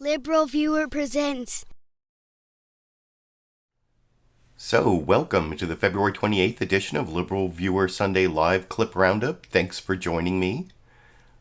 LiberalViewer presents. So, welcome to the February 28th edition of LiberalViewer Sunday Live Clip Roundup. Thanks for joining me.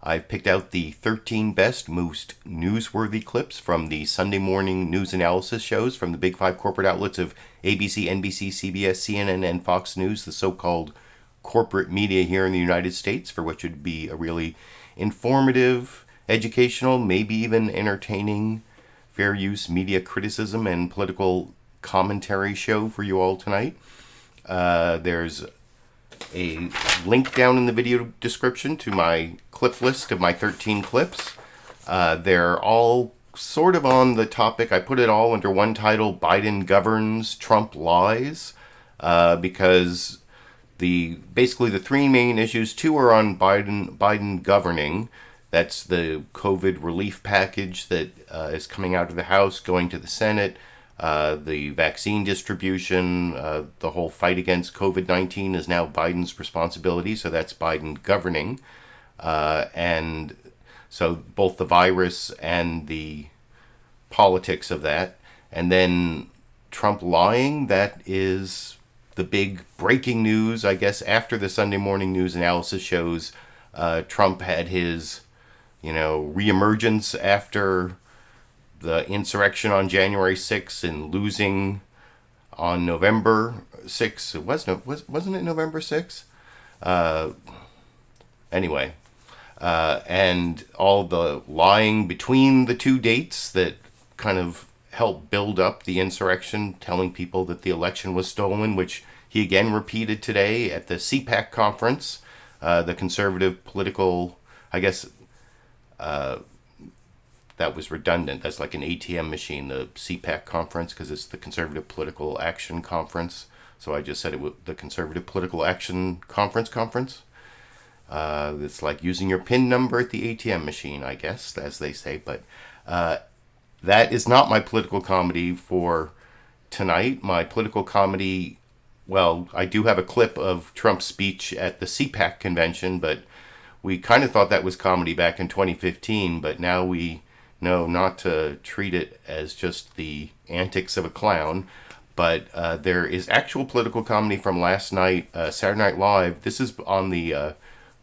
I've picked out the 13 best, most newsworthy clips from the Sunday morning news analysis shows from the big five corporate outlets of ABC, NBC, CBS, CNN, and Fox News, the so-called corporate media here in the United States, for which would be a really informative, educational, maybe even entertaining, fair use media criticism and political commentary show for you all tonight. There's a link down in the video description to my clip list of my 13 clips. They're all sort of on the topic. I put it all under one title: Biden governs, Trump lies, because basically the three main issues, two are on Biden governing. That's the COVID relief package that is coming out of the House, going to the Senate, the vaccine distribution, the whole fight against COVID-19 is now Biden's responsibility, so that's Biden governing. And so both the virus and the politics of that. And then Trump lying, that is the big breaking news, I guess, after the Sunday morning news analysis shows. Trump had his reemergence after the insurrection on January 6th and losing on November 6th. Wasn't it November 6th? Anyway, and all the lying between the two dates that kind of helped build up the insurrection, telling people that the election was stolen, which he again repeated today at the CPAC conference, the conservative political, I guess, that was redundant. That's like an ATM machine, the CPAC conference, because it's the Conservative Political Action Conference. So I just said it was the Conservative Political Action Conference. It's like using your PIN number at the ATM machine, I guess, as they say. But that is not my political comedy for tonight. My political comedy, well, I do have a clip of Trump's speech at the CPAC convention, but we kind of thought that was comedy back in 2015, but now we know not to treat it as just the antics of a clown. But there is actual political comedy from last night, Saturday Night Live. This is on the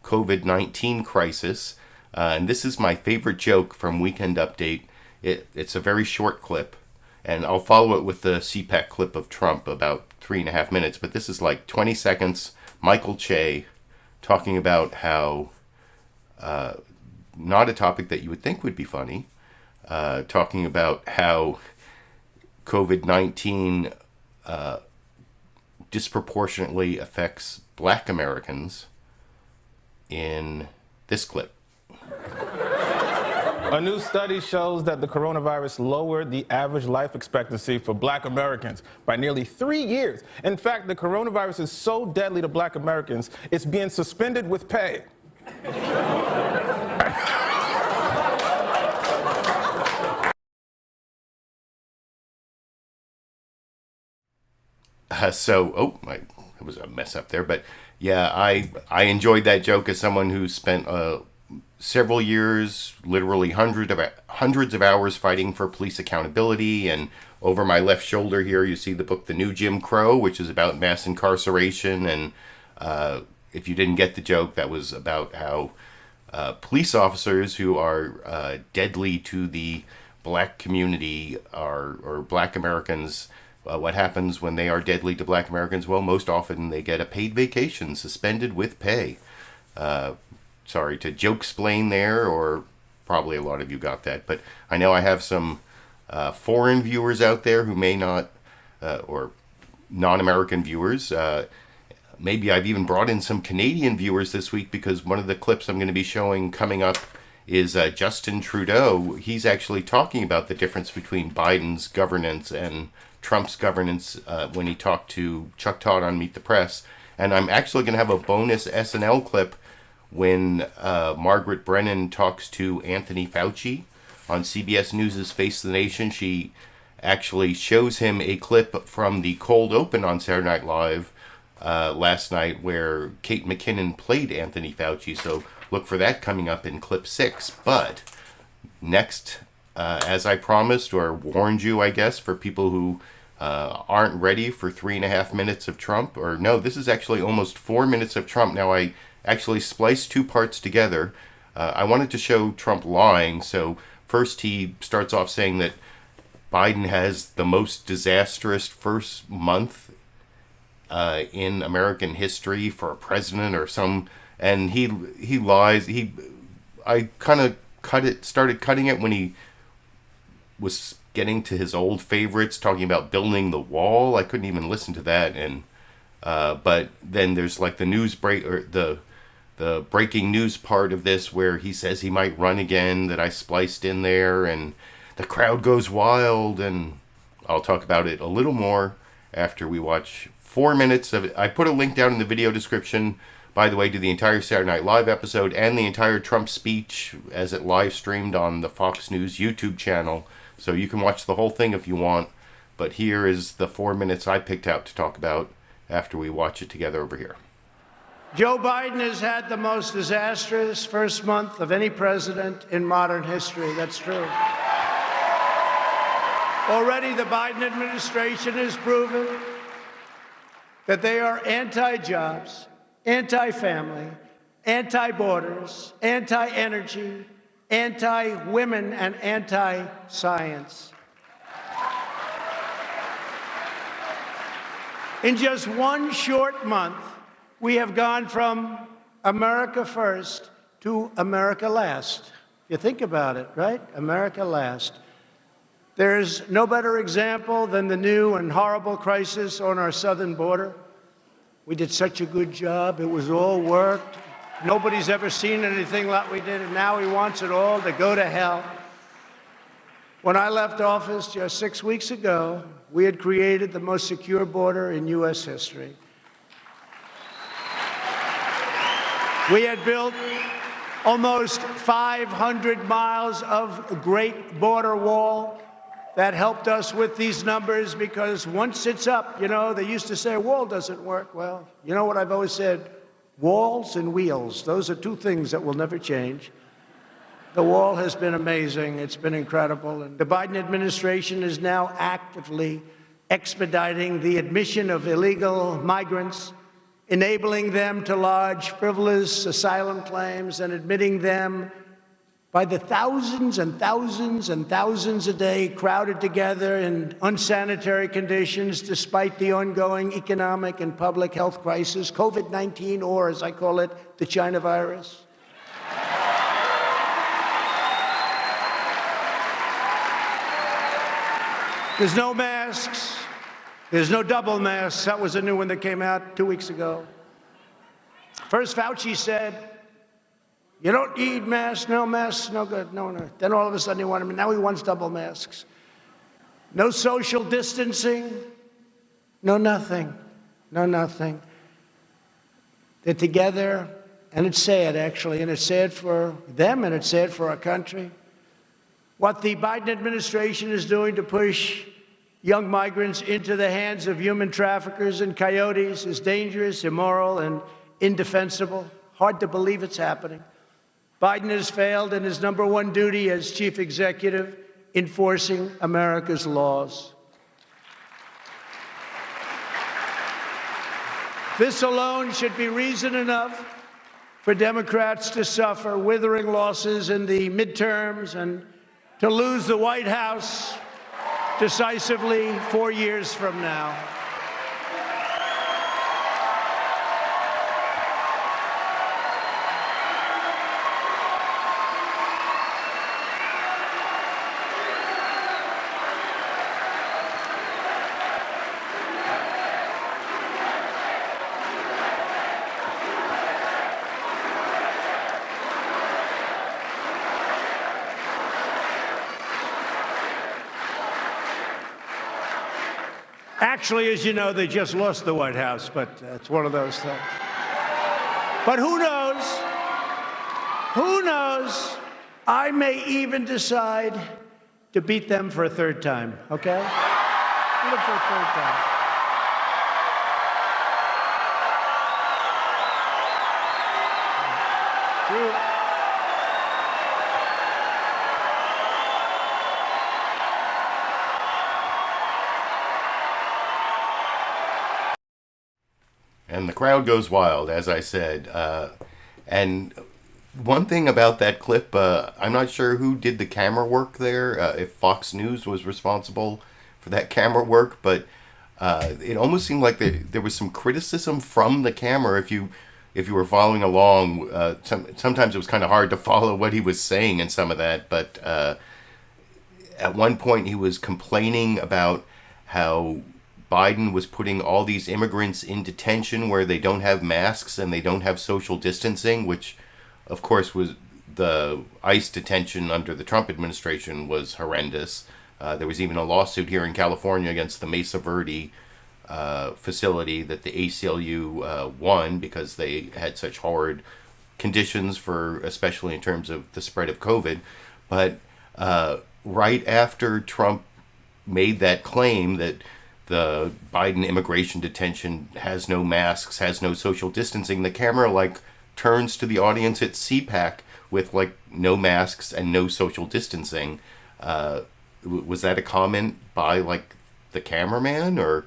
COVID-19 crisis, and this is my favorite joke from Weekend Update. It's a very short clip, and I'll follow it with the CPAC clip of Trump, about 3.5 minutes, but this is like 20 seconds. Michael Che talking about how, not a topic that you would think would be funny, talking about how COVID-19 disproportionately affects Black Americans in this clip. A new study shows that the coronavirus lowered the average life expectancy for Black Americans by nearly 3 years. In fact, the coronavirus is so deadly to Black Americans, it's being suspended with pay. It was a mess up there, but yeah, I enjoyed that joke as someone who spent several years, literally hundreds of hours fighting for police accountability. And over my left shoulder here, you see the book The New Jim Crow, which is about mass incarceration. And if you didn't get the joke, that was about how police officers who are deadly to the Black community or Black Americans. What happens when they are deadly to Black Americans? Well, most often they get a paid vacation, suspended with pay. Sorry to joke-splain there, or probably a lot of you got that. But I know I have some foreign viewers out there who may not, or non-American viewers. Maybe I've even brought in some Canadian viewers this week, because one of the clips I'm going to be showing coming up is Justin Trudeau. He's actually talking about the difference between Biden's governance and Trump's governance when he talked to Chuck Todd on Meet the Press. And I'm actually going to have a bonus SNL clip when Margaret Brennan talks to Anthony Fauci on CBS News' Face the Nation. She actually shows him a clip from the cold open on Saturday Night Live last night where Kate McKinnon played Anthony Fauci. So look for that coming up in clip 6. But next as I promised or warned you, I guess, for people who aren't ready for 3.5 minutes of Trump, or no, this is actually almost 4 minutes of Trump. Now, I actually spliced two parts together. I wanted to show Trump lying. So first he starts off saying that Biden has the most disastrous first month in American history for a president or some, and he lies. I kind of started cutting it when he was getting to his old favorites, talking about building the wall. I couldn't even listen to that, and but then there's like the news break, or the breaking news part of this where he says he might run again, that I spliced in there, and the crowd goes wild, and I'll talk about it a little more after we watch 4 minutes of it. I put a link down in the video description, by the way, to the entire Saturday Night Live episode and the entire Trump speech as it live streamed on the Fox News YouTube channel. So you can watch the whole thing if you want. But here is the 4 minutes I picked out to talk about after we watch it together over here. Joe Biden has had the most disastrous first month of any president in modern history. That's true. Already the Biden administration has proven that they are anti-jobs, anti-family, anti-borders, anti-energy, anti-women, and anti-science. In just one short month, we have gone from America first to America last. You think about it, right? America last. There's no better example than the new and horrible crisis on our southern border. We did such a good job. It was all worked. Nobody's ever seen anything like we did, and now he wants it all to go to hell. When I left office just 6 weeks ago, we had created the most secure border in U.S. history. We had built almost 500 miles of great border wall that helped us with these numbers, because once it's up, they used to say a wall doesn't work. Well, you know what I've always said? Walls and wheels, those are two things that will never change. The wall has been amazing. It's been incredible. And the Biden administration is now actively expediting the admission of illegal migrants, enabling them to lodge frivolous asylum claims, and admitting them by the thousands and thousands and thousands a day, crowded together in unsanitary conditions despite the ongoing economic and public health crisis, COVID-19, or as I call it, the China virus. There's no masks. There's no double masks. That was a new one that came out 2 weeks ago. First, Fauci said, you don't need masks, no good, no. Then all of a sudden now he wants double masks. No social distancing, no nothing. They're together, and it's sad, actually, and it's sad for them, and it's sad for our country. What the Biden administration is doing to push young migrants into the hands of human traffickers and coyotes is dangerous, immoral, and indefensible. Hard to believe it's happening. Biden has failed in his number one duty as chief executive, enforcing America's laws. This alone should be reason enough for Democrats to suffer withering losses in the midterms and to lose the White House decisively 4 years from now. Actually, as you know, they just lost the White House, but it's one of those things. But who knows? Who knows? I may even decide to beat them for a third time, okay? Beat them for a third time. And the crowd goes wild, as I said. And one thing about that clip, I'm not sure who did the camera work there, if Fox News was responsible for that camera work, but it almost seemed like there was some criticism from the camera. If you were following along, sometimes it was kind of hard to follow what he was saying in some of that, but at one point he was complaining about how Biden was putting all these immigrants in detention where they don't have masks and they don't have social distancing, which of course was the ICE detention under the Trump administration was horrendous. There was even a lawsuit here in California against the Mesa Verde facility that the ACLU won because they had such horrid conditions for, especially in terms of the spread of COVID. But right after Trump made that claim that the Biden immigration detention has no masks, has no social distancing, the camera turns to the audience at CPAC with no masks and no social distancing. Was that a comment by the cameraman, or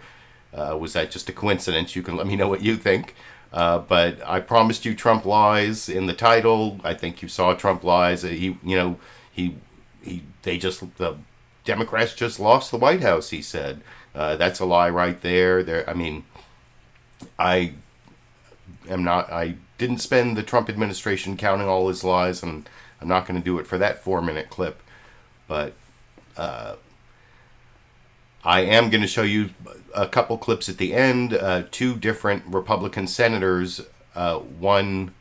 was that just a coincidence? You can let me know what you think. But I promised you Trump lies in the title. I think you saw Trump lies. The Democrats just lost the White House, he said. That's a lie right there. I didn't spend the Trump administration counting all his lies, and I'm not going to do it for that 4-minute clip. But I am going to show you a couple clips at the end. 2 different Republican senators, one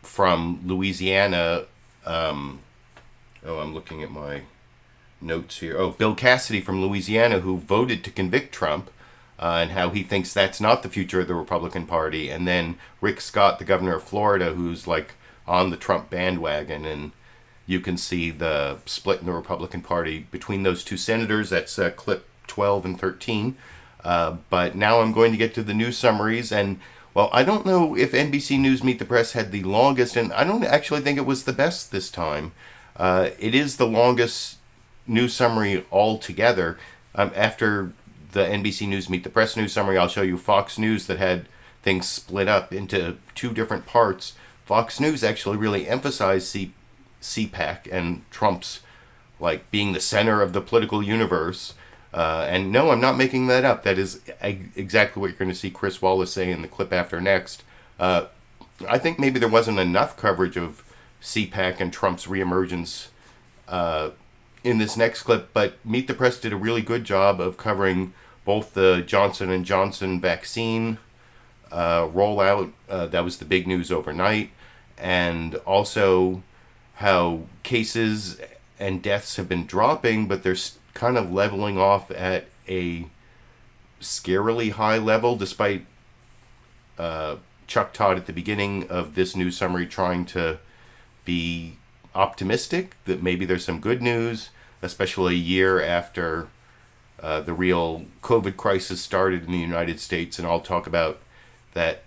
from Louisiana. I'm looking at my notes here. Bill Cassidy from Louisiana, who voted to convict Trump, and how he thinks that's not the future of the Republican Party. And then Rick Scott, the governor of Florida, who's on the Trump bandwagon. And you can see the split in the Republican Party between those 2 senators. That's clip 12 and 13. But now I'm going to get to the news summaries. And, well, I don't know if NBC News Meet the Press had the longest, and I don't actually think it was the best this time. It is the longest news summary altogether. After the NBC News Meet the Press news summary, I'll show you Fox News that had things split up into 2 different parts. Fox News actually really emphasized CPAC and Trump's being the center of the political universe. And no, I'm not making that up. That is exactly what you're going to see Chris Wallace say in the clip after next. I think maybe there wasn't enough coverage of CPAC and Trump's reemergence in this next clip, but Meet the Press did a really good job of covering both the Johnson & Johnson vaccine rollout. That was the big news overnight. And also how cases and deaths have been dropping, but they're kind of leveling off at a scarily high level, despite Chuck Todd at the beginning of this news summary trying to be optimistic that maybe there's some good news, especially a year after the real COVID crisis started in the United States. And I'll talk about that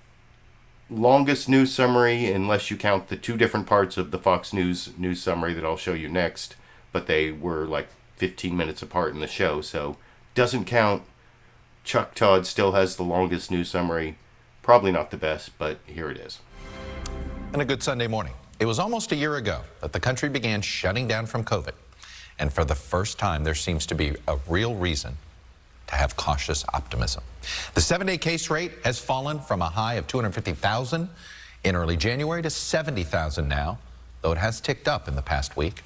longest news summary, unless you count the 2 different parts of the Fox News news summary that I'll show you next, but they were 15 minutes apart in the show, so doesn't count. Chuck Todd still has the longest news summary. Probably not the best, but here it is. And a good Sunday morning. It was almost a year ago that the country began shutting down from COVID. And for the first time, there seems to be a real reason to have cautious optimism. The 7-day case rate has fallen from a high of 250,000 in early January to 70,000 now, though it has ticked up in the past week.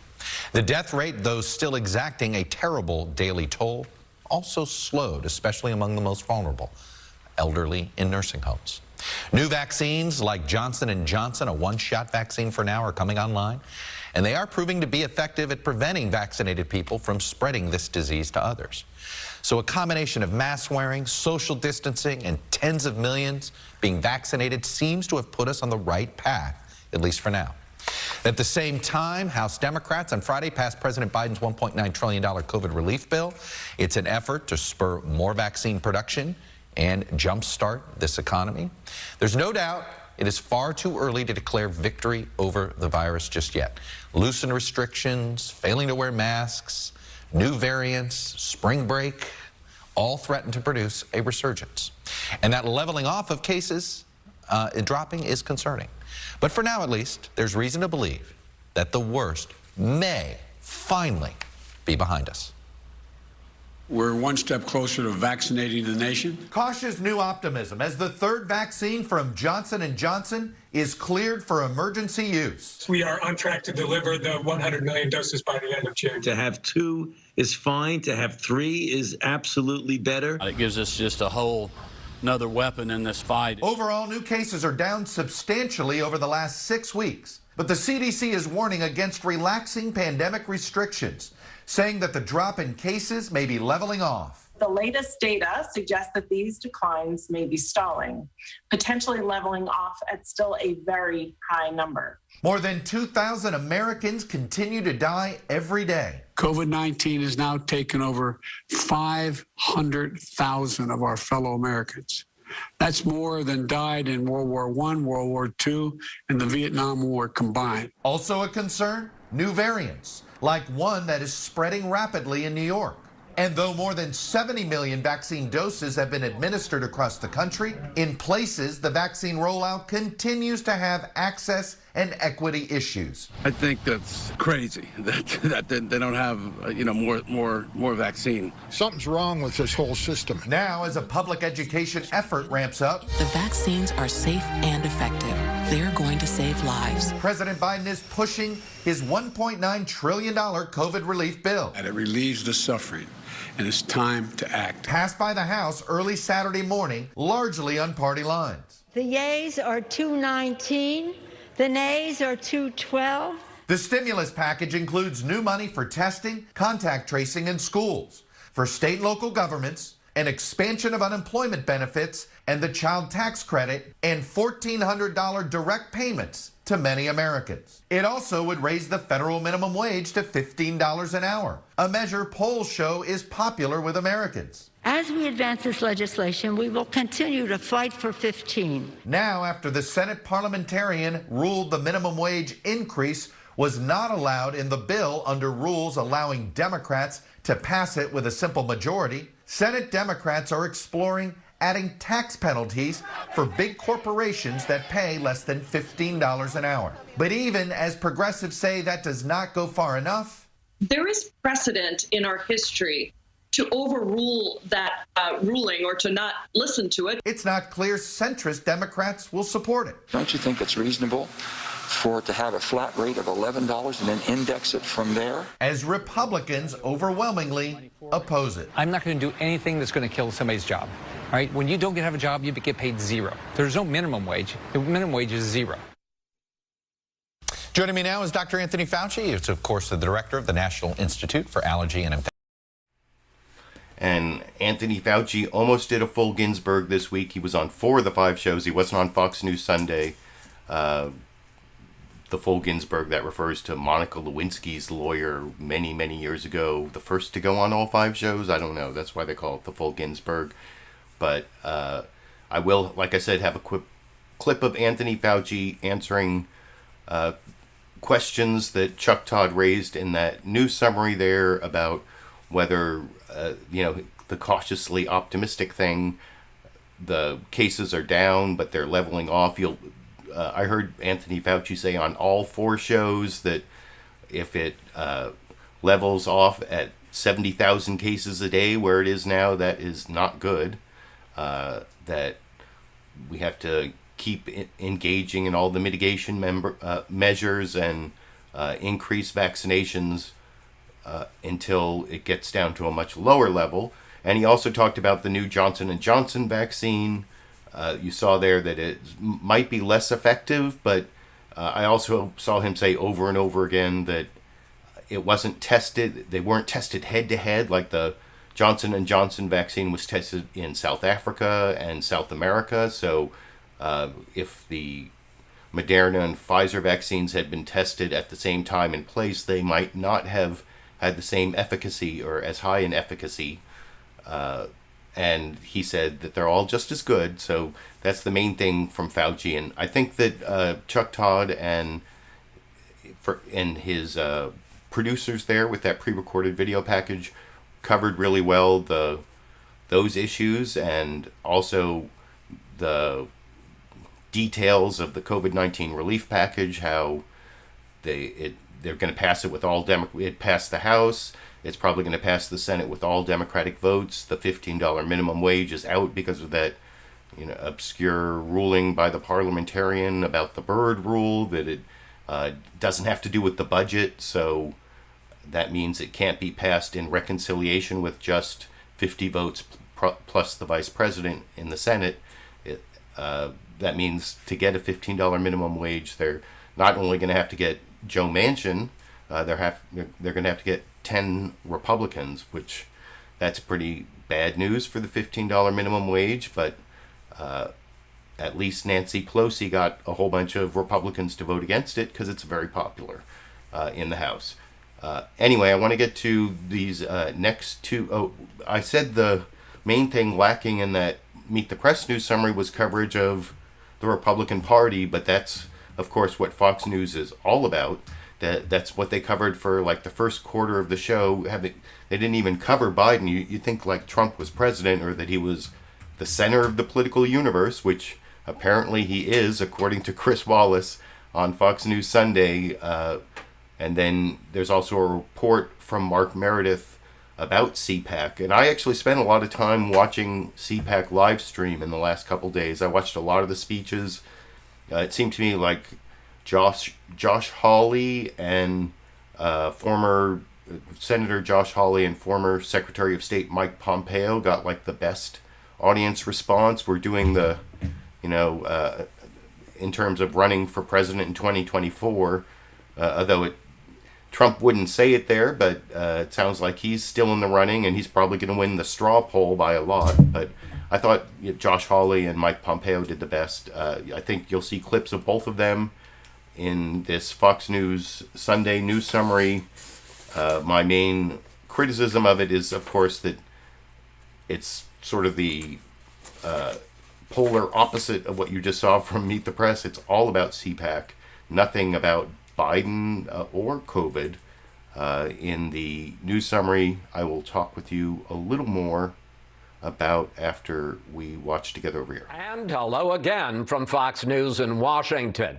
The death rate, though still exacting a terrible daily toll, also slowed, especially among the most vulnerable, elderly in nursing homes. New vaccines like Johnson & Johnson, a 1-shot vaccine for now, are coming online, and they are proving to be effective at preventing vaccinated people from spreading this disease to others. So a combination of mask wearing, social distancing, and tens of millions being vaccinated seems to have put us on the right path, at least for now. At the same time, House Democrats on Friday passed President Biden's $1.9 trillion COVID relief bill. It's an effort to spur more vaccine production and jumpstart this economy. There's no doubt it is far too early to declare victory over the virus just yet. Loosen restrictions, failing to wear masks, new variants, spring break, all threaten to produce a resurgence. And that leveling off of cases dropping is concerning. But for now, at least, there's reason to believe that the worst may finally be behind us. We're one step closer to vaccinating the nation. Cautious new optimism as the third vaccine from Johnson & Johnson is cleared for emergency use. We are on track to deliver the 100 million doses by the end of June. To have 2 is fine. To have 3 is absolutely better. It gives us just a whole another weapon in this fight. Overall, new cases are down substantially over the last 6 weeks. But the CDC is warning against relaxing pandemic restrictions, saying that the drop in cases may be leveling off. The latest data suggests that these declines may be stalling, potentially leveling off at still a very high number. More than 2,000 Americans continue to die every day. COVID-19 has now taken over 500,000 of our fellow Americans. That's more than died in World War I, World War II, and the Vietnam War combined. Also a concern, new variants, like one that is spreading rapidly in New York. And though more than 70 million vaccine doses have been administered across the country, in places the vaccine rollout continues to have access and equity issues. I think that's crazy that they don't have more vaccine. Something's wrong with this whole system. Now, as a public education effort ramps up, the vaccines are safe and effective. They're going to save lives. President Biden is pushing his $1.9 trillion COVID relief bill. And it relieves the suffering, and it's time to act. Passed by the House early Saturday morning, largely on party lines. The yeas are 219. The nays are 212. The stimulus package includes new money for testing, contact tracing in schools, for state and local governments, an expansion of unemployment benefits and the child tax credit, and $1,400 direct payments to many Americans. It also would raise the federal minimum wage to $15 an hour, a measure polls show is popular with Americans. As we advance this legislation, we will continue to fight for 15. Now, after the Senate parliamentarian ruled the minimum wage increase was not allowed in the bill under rules allowing Democrats to pass it with a simple majority, Senate Democrats are exploring adding tax penalties for big corporations that pay less than $15 an hour. But even as progressives say that does not go far enough, there is precedent in our history to overrule that ruling or to not listen to it. It's not clear centrist Democrats will support it. Don't you think it's reasonable for it to have a flat rate of $11 and then index it from there? As Republicans overwhelmingly oppose it. I'm not going to do anything that's going to kill somebody's job. All right? When you don't have a job, you get paid zero. There's no minimum wage. The minimum wage is zero. Joining me now is Dr. Anthony Fauci. He's, of course, the director of the National Institute for Allergy and Infection. And Anthony Fauci almost did a full Ginsburg this week. He was on 4 of the 5 shows. He wasn't on Fox News Sunday. The full Ginsburg that refers to Monica Lewinsky's lawyer many, many years ago. The first to go on all 5 shows. I don't know. That's why they call it the full Ginsburg. But I will, like I said, have a quick clip of Anthony Fauci answering questions that Chuck Todd raised in that news summary there about whether, the cautiously optimistic thing, the cases are down, but they're leveling off. I heard Anthony Fauci say on all 4 shows that if it levels off at 70,000 cases a day, where it is now, that is not good. That we have to keep engaging in all the mitigation measures and increase vaccinations until it gets down to a much lower level. And he also talked about the new Johnson & Johnson vaccine. You saw there that it might be less effective, but I also saw him say over and over again that it wasn't tested. They weren't tested head-to-head like the Johnson & Johnson vaccine was tested in South Africa and South America. So if the Moderna and Pfizer vaccines had been tested at the same time in place, they might not have had the same efficacy or as high an efficacy. And he said that they're all just as good. So that's the main thing from Fauci. And I think that Chuck Todd and his producers there with that pre-recorded video package covered really well the those issues and also the details of the COVID-19 relief package, how they're going to pass it with all it passed the House. It's probably going to pass the Senate with all Democratic votes. The $15 minimum wage is out because of that, obscure ruling by the parliamentarian about the Byrd rule that it doesn't have to do with the budget. So that means it can't be passed in reconciliation with just 50 votes plus the vice president in the Senate. That means to get a $15 minimum wage, they're not only going to have to get Joe Manchin, they're going to have to get 10 Republicans, which that's pretty bad news for the $15 minimum wage, but at least Nancy Pelosi got a whole bunch of Republicans to vote against it because it's very popular in the House. Anyway, I want to get to these next two. Oh, I said the main thing lacking in that Meet the Press news summary was coverage of the Republican Party, but that's, of course, what Fox News is all about. That's what they covered for like the first quarter of the show. They didn't even cover Biden. You think like Trump was president or that he was the center of the political universe, which apparently he is, according to Chris Wallace on Fox News Sunday. And then there's also a report from Mark Meredith about CPAC. And I actually spent a lot of time watching CPAC live stream in the last couple days. I watched a lot of the speeches. It seemed to me like Josh Hawley and former Senator Josh Hawley and former Secretary of State Mike Pompeo got like the best audience response. We're doing the, in terms of running for president in 2024, although Trump wouldn't say it there, but it sounds like he's still in the running and he's probably going to win the straw poll by a lot. But I thought Josh Hawley and Mike Pompeo did the best. I think you'll see clips of both of them in this Fox News Sunday news summary. My main criticism of it is, of course, that it's sort of the polar opposite of what you just saw from Meet the Press. It's all about CPAC, nothing about Biden or COVID. In the news summary, I will talk with you a little more about after we watch together over here. And hello again from Fox News in Washington.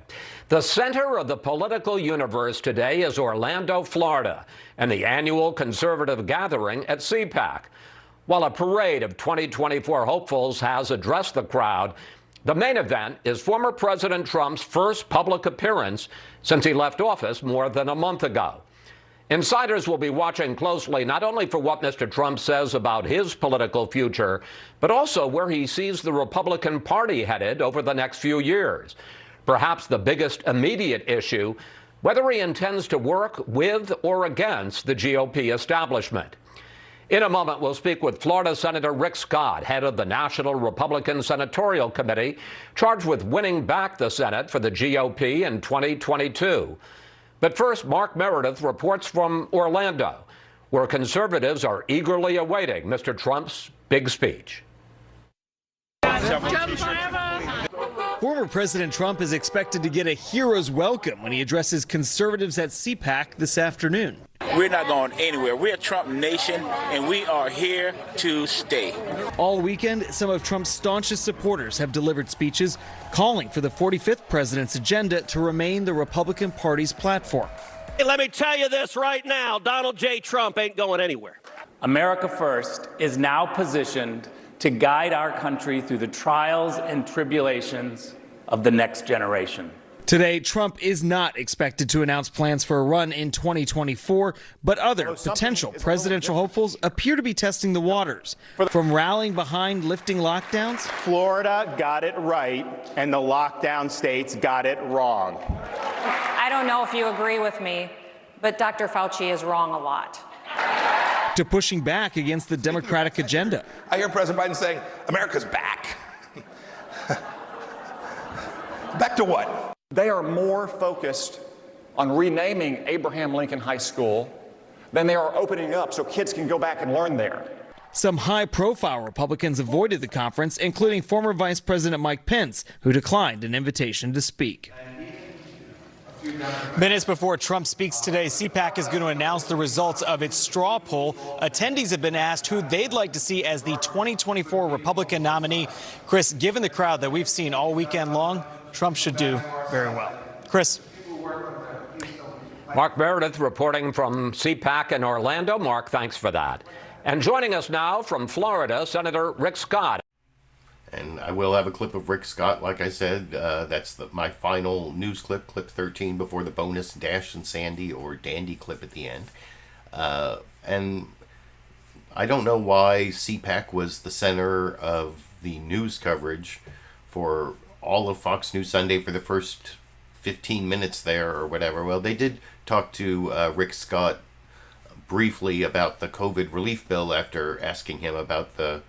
The center of the political universe today is Orlando, Florida, and the annual conservative gathering at CPAC. While a parade of 2024 hopefuls has addressed the crowd, the main event is former President Trump's first public appearance since he left office more than a month ago. Insiders will be watching closely not only for what Mr. Trump says about his political future, but also where he sees the Republican Party headed over the next few years. Perhaps the biggest immediate issue, whether he intends to work with or against the GOP establishment. In a moment, we'll speak with Florida Senator Rick Scott, head of the National Republican Senatorial Committee, charged with winning back the Senate for the GOP in 2022. But first, Mark Meredith reports from Orlando, where conservatives are eagerly awaiting Mr. Trump's big speech. Former President Trump is expected to get a hero's welcome when he addresses conservatives at CPAC this afternoon. We're not going anywhere. We're a Trump nation, and we are here to stay. All weekend, some of Trump's staunchest supporters have delivered speeches calling for the 45th president's agenda to remain the Republican Party's platform. Hey, let me tell you this right now, Donald J. Trump ain't going anywhere. America First is now positioned to guide our country through the trials and tribulations of the next generation. Today, Trump is not expected to announce plans for a run in 2024, but other potential presidential hopefuls appear to be testing the waters. From rallying behind lifting lockdowns, Florida got it right, and the lockdown states got it wrong. I don't know if you agree with me, but Dr. Fauci is wrong a lot. To pushing back against the Democratic agenda. I hear President Biden saying, America's back. Back to what? They are more focused on renaming Abraham Lincoln High School than they are opening up so kids can go back and learn there. Some high-profile Republicans avoided the conference, including former Vice President Mike Pence, who declined an invitation to speak. Minutes before Trump speaks today, CPAC is going to announce the results of its straw poll. Attendees have been asked who they'd like to see as the 2024 Republican nominee. Chris, given the crowd that we've seen all weekend long, Trump should do very well. Chris. Mark Meredith reporting from CPAC in Orlando. Mark, thanks for that. And joining us now from Florida, Senator Rick Scott. And I will have a clip of Rick Scott, like I said. That's my final news clip, clip 13, before the bonus Dash and Sandy or Dandy clip at the end. And I don't know why CPAC was the center of the news coverage for all of Fox News Sunday for the first 15 minutes there or whatever. Well, they did talk to Rick Scott briefly about the COVID relief bill after asking him about the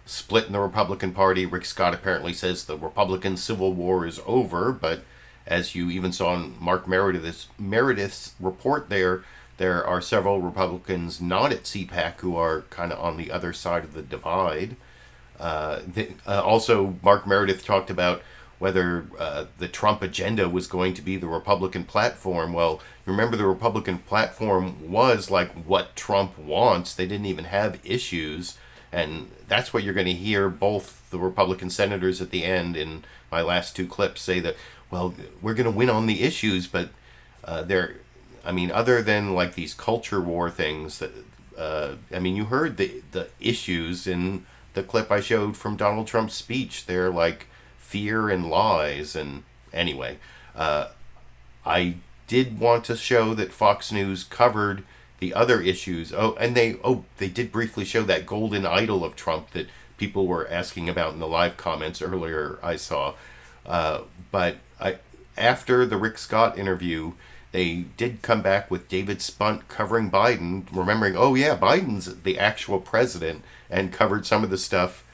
split in the Republican Party. Rick Scott apparently says the Republican Civil War is over, but as you even saw in Mark Meredith's report there are several Republicans not at CPAC who are kind of on the other side of the divide. Also, Mark Meredith talked about whether the Trump agenda was going to be the Republican platform. Well, remember, the Republican platform was like what Trump wants. They didn't even have issues. And that's what you're going to hear both the Republican senators at the end in my last two clips say that, well, we're going to win on the issues, but other than like these culture war things, that you heard the issues in the clip I showed from Donald Trump's speech. They're like fear and lies. And anyway, I did want to show that Fox News covered the other issues. They did briefly show that golden idol of Trump that people were asking about in the live comments earlier I saw. But after the Rick Scott interview, they did come back with David Spunt covering Biden, remembering, Biden's the actual president, and covered some of the stuff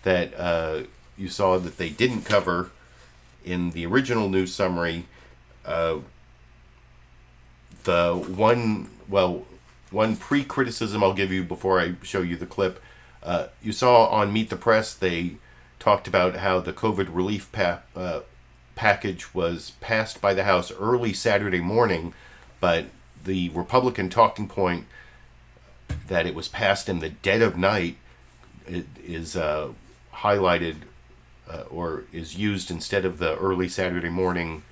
that you saw that they didn't cover in the original news summary. One pre-criticism I'll give you before I show you the clip. You saw on Meet the Press, they talked about how the COVID relief package was passed by the House early Saturday morning, but the Republican talking point that it was passed in the dead of night is highlighted or is used instead of the early Saturday morning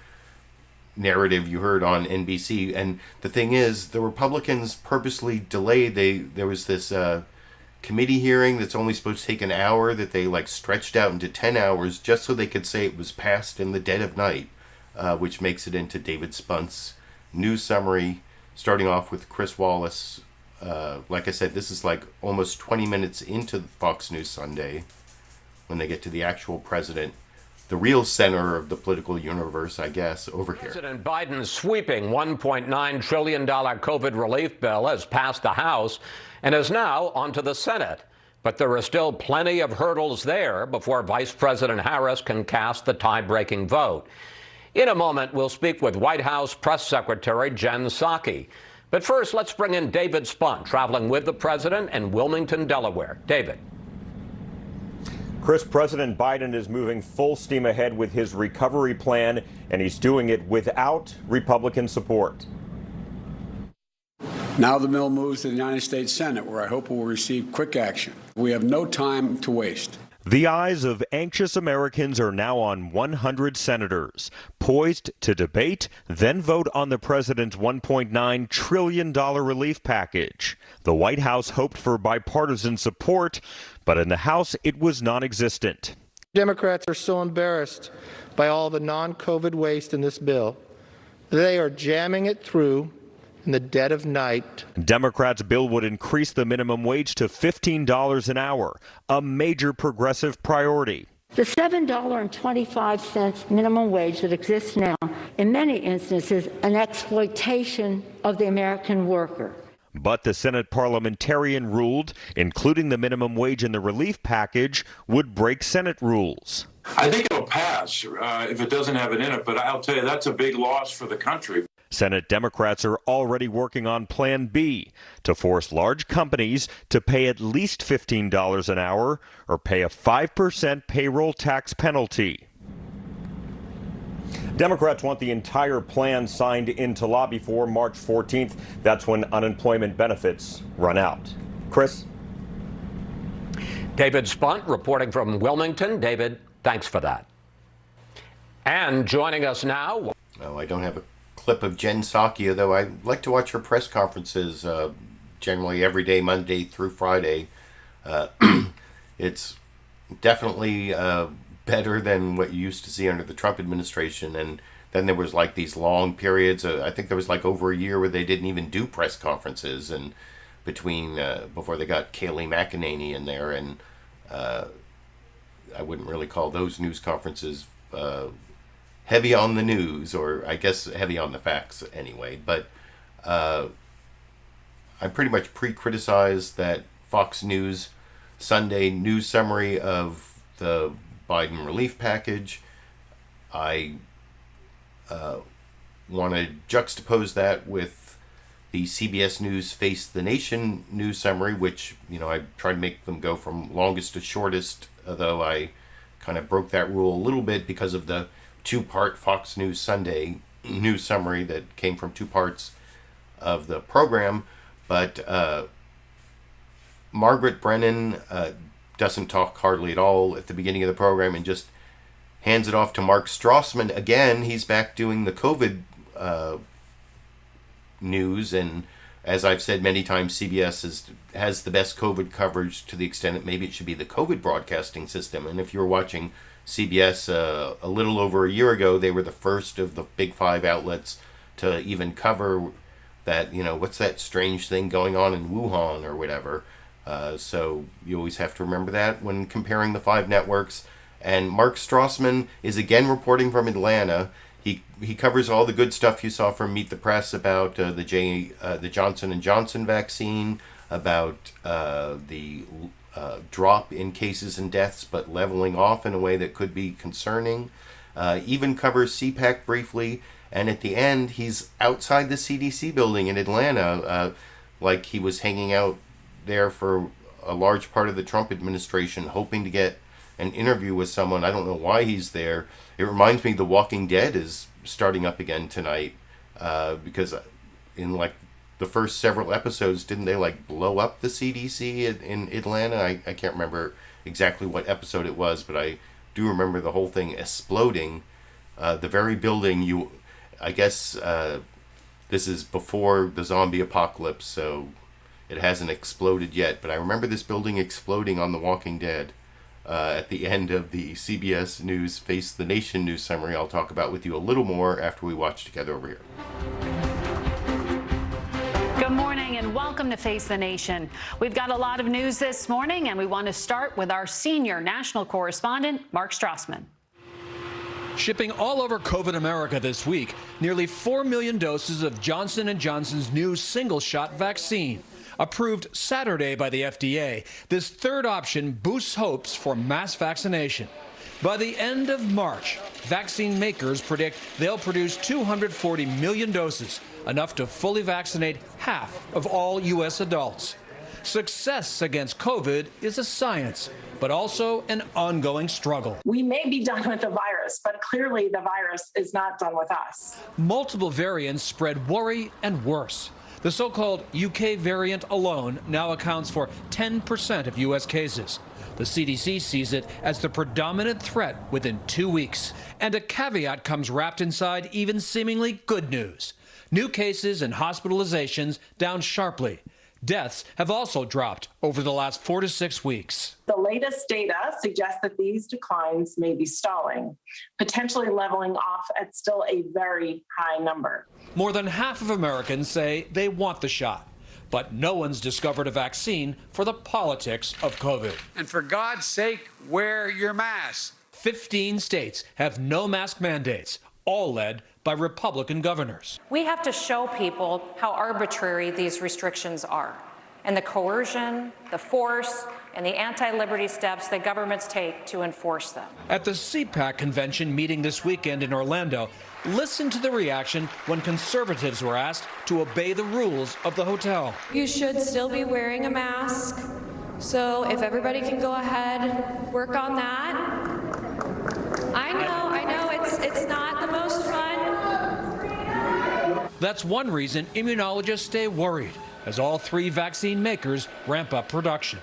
narrative you heard on NBC. And the thing is, the Republicans purposely delayed. There was this committee hearing that's only supposed to take an hour that they stretched out into 10 hours just so they could say it was passed in the dead of night, which makes it into David Spunt's news summary, starting off with Chris Wallace. Like I said, this is almost 20 minutes into Fox News Sunday when they get to the actual president, the real center of the political universe, I guess, over here. President Biden's sweeping $1.9 trillion COVID relief bill has passed the House and is now onto the Senate. But there are still plenty of hurdles there before Vice President Harris can cast the tie-breaking vote. In a moment, we'll speak with White House Press Secretary Jen Psaki. But first, let's bring in David Spunt, traveling with the president in Wilmington, Delaware. David. Chris, President Biden is moving full steam ahead with his recovery plan, and he's doing it without Republican support. Now the bill moves to the United States Senate, where I hope it will receive quick action. We have no time to waste. The eyes of anxious Americans are now on 100 senators, poised to debate, then vote on the president's $1.9 trillion relief package. The White House hoped for bipartisan support, but in the House it was non-existent. Democrats are so embarrassed by all the non-COVID waste in this bill. They are jamming it through in the dead of night. Democrats' bill would increase the minimum wage to $15 an hour, a major progressive priority. The $7.25 minimum wage that exists now, in many instances, an exploitation of the American worker. But the Senate parliamentarian ruled including the minimum wage in the relief package would break Senate rules. I think it'll pass if it doesn't have it in it, but I'll tell you, that's a big loss for the country. Senate Democrats are already working on Plan B to force large companies to pay at least $15 an hour or pay a 5% payroll tax penalty. Democrats want the entire plan signed into law before March 14th. That's when unemployment benefits run out. Chris? David Spunt reporting from Wilmington. David, thanks for that. And joining us now. Oh, I don't have a clip of Jen Psaki, though I like to watch her press conferences generally every day, Monday through Friday. It's definitely better than what you used to see under the Trump administration. And then there was like these long periods. I think there was like over a year where they didn't even do press conferences, and between before they got Kayleigh McEnany in there, and I wouldn't really call those news conferences heavy on the news, or I guess heavy on the facts anyway. But I pretty much pre-criticized that Fox News Sunday news summary of the Biden relief package. I want to juxtapose that with the CBS News Face the Nation news summary, which, you know, I try to make them go from longest to shortest, although I kind of broke that rule a little bit because of the two-part Fox News Sunday news summary that came from two parts of the program. But Margaret Brennan doesn't talk hardly at all at the beginning of the program and just hands it off to Mark Strassman. Again, he's back doing the COVID news, and as I've said many times, CBS has the best COVID coverage to the extent that maybe it should be the COVID broadcasting system. And if you're watching CBS a little over a year ago, they were the first of the big five outlets to even cover that, you know, what's that strange thing going on in Wuhan or whatever. So you always have to remember that when comparing the five networks. And Mark Strassman is again reporting from Atlanta. He covers all the good stuff you saw from Meet the Press about the Johnson & Johnson vaccine, about the drop in cases and deaths, but leveling off in a way that could be concerning. Even covers CPAC briefly, and at the end, he's outside the CDC building in Atlanta, like he was hanging out there for a large part of the Trump administration, hoping to get an interview with someone. I don't know why he's there. It reminds me The Walking Dead is starting up again tonight, because in like the first several episodes, didn't they like blow up the CDC in Atlanta? I can't remember exactly what episode it was, but I do remember the whole thing exploding. The very building I guess this is before the zombie apocalypse, so it hasn't exploded yet, but I remember this building exploding on The Walking Dead. At the end of the CBS News Face the Nation news summary, I'll talk about with you a little more after we watch together over here. Good morning and welcome to Face the Nation. We've got a lot of news this morning, and we want to start with our senior national correspondent, Mark Strassman. Shipping all over COVID America this week, nearly 4 million doses of Johnson & Johnson's new single-shot vaccine. Approved Saturday by the FDA, this third option boosts hopes for mass vaccination. By the end of March, vaccine makers predict they'll produce 240 million doses, enough to fully vaccinate half of all U.S. adults. Success against COVID is a science, but also an ongoing struggle. We may be done with the virus, but clearly the virus is not done with us. Multiple variants spread worry and worse. The so-called UK variant alone now accounts for 10% of U.S. cases. The CDC sees it as the predominant threat within 2 weeks. And a caveat comes wrapped inside even seemingly good news. New cases and hospitalizations down sharply. Deaths have also dropped over the last 4 to 6 weeks. The latest data suggests that these declines may be stalling, potentially leveling off at still a very high number. More than half of Americans say they want the shot, but no one's discovered a vaccine for the politics of COVID. And for God's sake, wear your mask. 15 states have no mask mandates, all led by Republican governors. We have to show people how arbitrary these restrictions are, and the coercion, the force, and the anti-liberty steps that governments take to enforce them. At the CPAC convention meeting this weekend in Orlando, listen to the reaction when conservatives were asked to obey the rules of the hotel. You should still be wearing a mask, so if everybody can go ahead, work on that. I know, it's not the most That's one reason immunologists stay worried as all three vaccine makers ramp up production.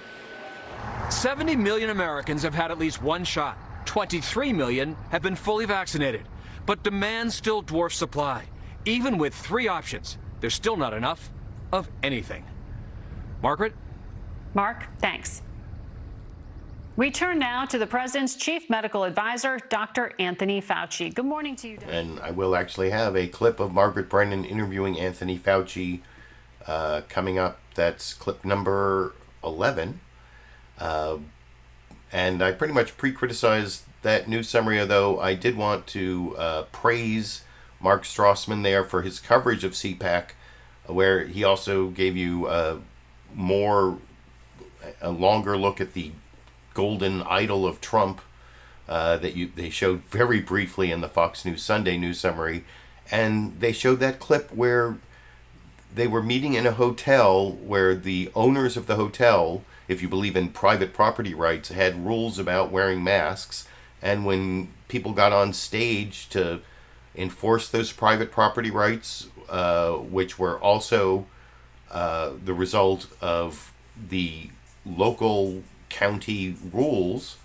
70 million Americans have had at least one shot. 23 million have been fully vaccinated. But demand still dwarfs supply. Even with 3 options, there's still not enough of anything. Margaret? Mark, thanks. We turn now to the president's chief medical advisor, Dr. Anthony Fauci. Good morning to you, Dr. And I will actually have a clip of Margaret Brennan interviewing Anthony Fauci coming up. That's clip number 11. And I pretty much pre-criticized that news summary, although I did want to praise Mark Strassman there for his coverage of CPAC, where he also gave you a longer look at the golden idol of Trump that they showed very briefly in the Fox News Sunday news summary. And they showed that clip where they were meeting in a hotel where the owners of the hotel, if you believe in private property rights, had rules about wearing masks. And when people got on stage to enforce those private property rights, which were also the result of the local county rules,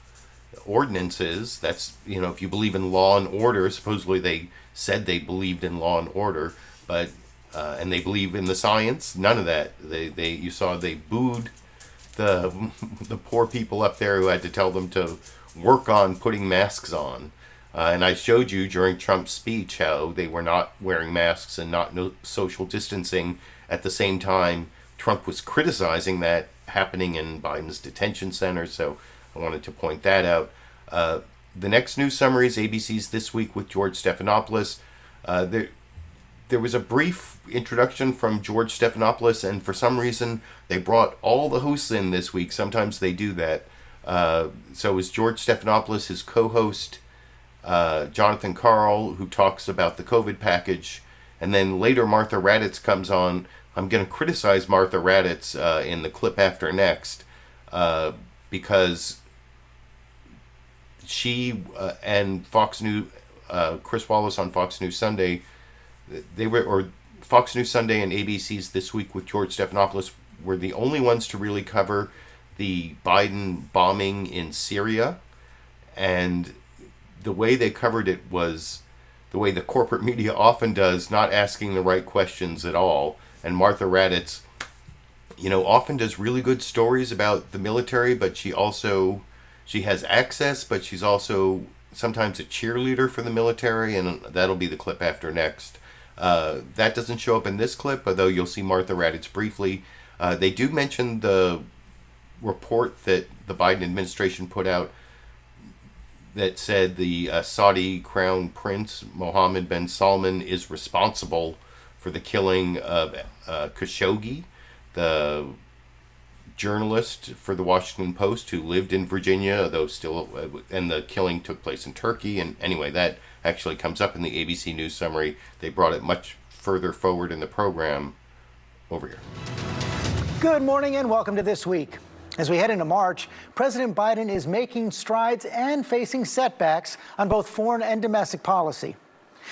ordinances, that's, if you believe in law and order, supposedly they said they believed in law and order, but and they believe in the science, none of that. You saw they booed the poor people up there who had to tell them to work on putting masks on. And I showed you during Trump's speech how they were not wearing masks and not social distancing. At the same time, Trump was criticizing that happening in Biden's detention center. So I wanted to point that out. The next news summary is ABC's This Week with George Stephanopoulos. There was a brief introduction from George Stephanopoulos, and for some reason they brought all the hosts in this week. Sometimes they do that. So it was George Stephanopoulos, his co-host, Jonathan Karl, who talks about the COVID package, and then later Martha Raddatz comes on. I'm going to criticize Martha Raddatz in the clip after next because she and Fox News, Chris Wallace on Fox News Sunday, Fox News Sunday and ABC's This Week with George Stephanopoulos were the only ones to really cover the Biden bombing in Syria. And the way they covered it was the way the corporate media often does, not asking the right questions at all. And Martha Raddatz, often does really good stories about the military, but she has access, but she's also sometimes a cheerleader for the military, and that'll be the clip after next. That doesn't show up in this clip, although you'll see Martha Raddatz briefly. They do mention the report that the Biden administration put out that said the Saudi Crown Prince Mohammed bin Salman is responsible for the killing of Khashoggi, the journalist for the Washington Post who lived in Virginia, though still, and the killing took place in Turkey. And anyway, that actually comes up in the ABC News summary. They brought it much further forward in the program. Over here. Good morning and welcome to This Week. As we head into March, President Biden is making strides and facing setbacks on both foreign and domestic policy.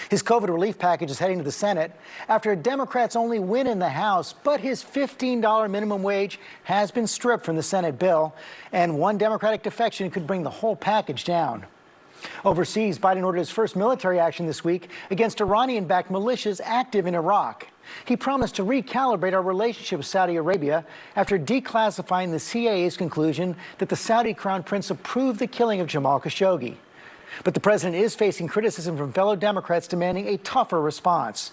His COVID relief package is heading to the Senate after Democrats only win in the House, but his $15 minimum wage has been stripped from the Senate bill, and one Democratic defection could bring the whole package down. Overseas, Biden ordered his first military action this week against Iranian-backed militias active in Iraq. He promised to recalibrate our relationship with Saudi Arabia after declassifying the CIA's conclusion that the Saudi Crown Prince approved the killing of Jamal Khashoggi. But the president is facing criticism from fellow Democrats demanding a tougher response.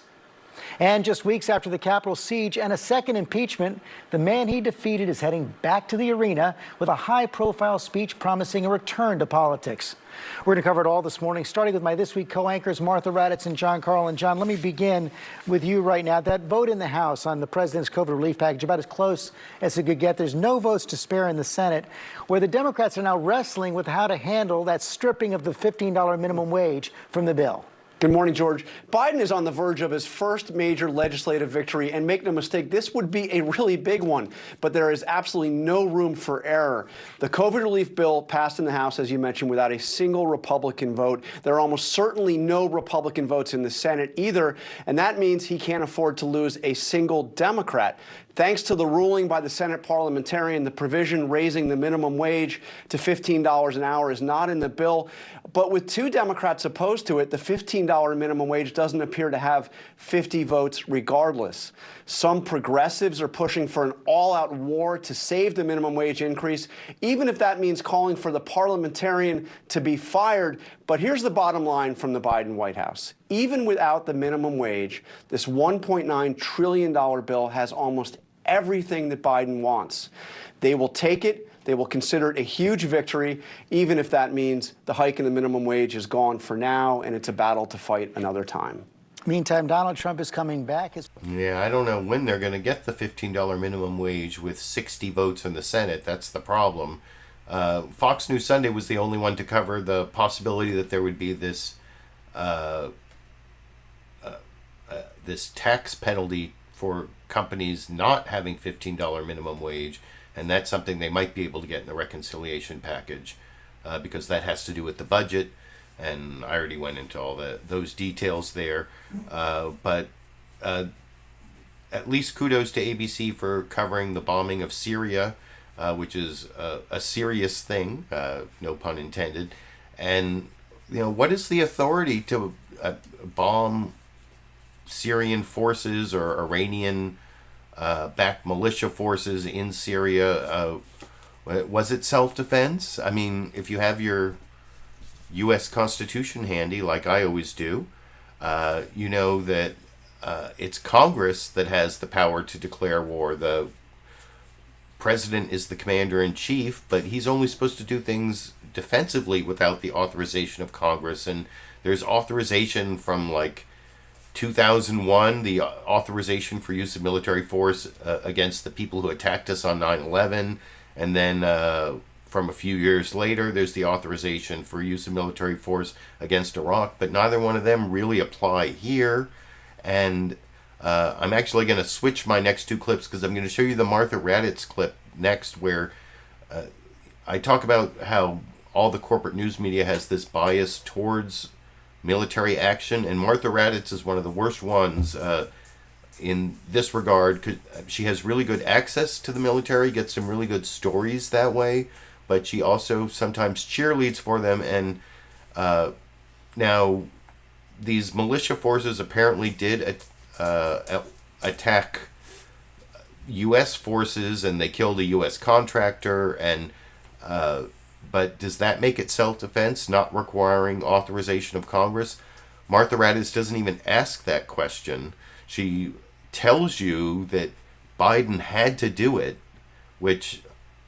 And just weeks after the Capitol siege and a second impeachment, the man he defeated is heading back to the arena with a high-profile speech promising a return to politics. We're going to cover it all this morning, starting with my This Week co-anchors Martha Raddatz and John Karl. And John, let me begin with you right now. That vote in the House on the president's COVID relief package, about as close as it could get. There's no votes to spare in the Senate, where the Democrats are now wrestling with how to handle that stripping of the $15 minimum wage from the bill. Good morning, George. Biden is on the verge of his first major legislative victory, and make no mistake, this would be a really big one, but there is absolutely no room for error. The COVID relief bill passed in the House, as you mentioned, without a single Republican vote. There are almost certainly no Republican votes in the Senate either, and that means he can't afford to lose a single Democrat. Thanks to the ruling by the Senate parliamentarian, the provision raising the minimum wage to $15 an hour is not in the bill. But with 2 Democrats opposed to it, the $15 minimum wage doesn't appear to have 50 votes regardless. Some progressives are pushing for an all-out war to save the minimum wage increase, even if that means calling for the parliamentarian to be fired. But here's the bottom line from the Biden White House. Even without the minimum wage, this $1.9 trillion bill has almost everything that Biden wants. They will take it. They will consider it a huge victory, even if that means the hike in the minimum wage is gone for now and it's a battle to fight another time. Meantime, Donald Trump is coming back. Yeah, I don't know when they're going to get the $15 minimum wage with 60 votes in the Senate. That's the problem. Fox News Sunday was the only one to cover the possibility that there would be this this tax penalty for companies not having $15 minimum wage, and that's something they might be able to get in the reconciliation package because that has to do with the budget, and I already went into all those details there. But at least kudos to ABC for covering the bombing of Syria, which is a serious thing, no pun intended. And what is the authority to bomb Syrian forces or Iranian backed militia forces in Syria? Was it self-defense? I mean, if you have your U.S. Constitution handy, like I always do, you know that it's Congress that has the power to declare war. The president is the commander-in-chief, but he's only supposed to do things defensively without the authorization of Congress. And there's authorization from, like, 2001, the authorization for use of military force against the people who attacked us on 9/11, and then from a few years later, there's the authorization for use of military force against Iraq, but neither one of them really apply here. And I'm actually going to switch my next 2 clips because I'm going to show you the Martha Raddatz clip next, where I talk about how all the corporate news media has this bias towards military action, and Martha Raddatz is one of the worst ones in this regard, because she has really good access to the military, gets some really good stories that way, but she also sometimes cheerleads for them. And now these militia forces apparently did attack U.S. forces, and they killed a U.S. contractor, and but does that make it self-defense, not requiring authorization of Congress? Martha Raddatz doesn't even ask that question. She tells you that Biden had to do it, which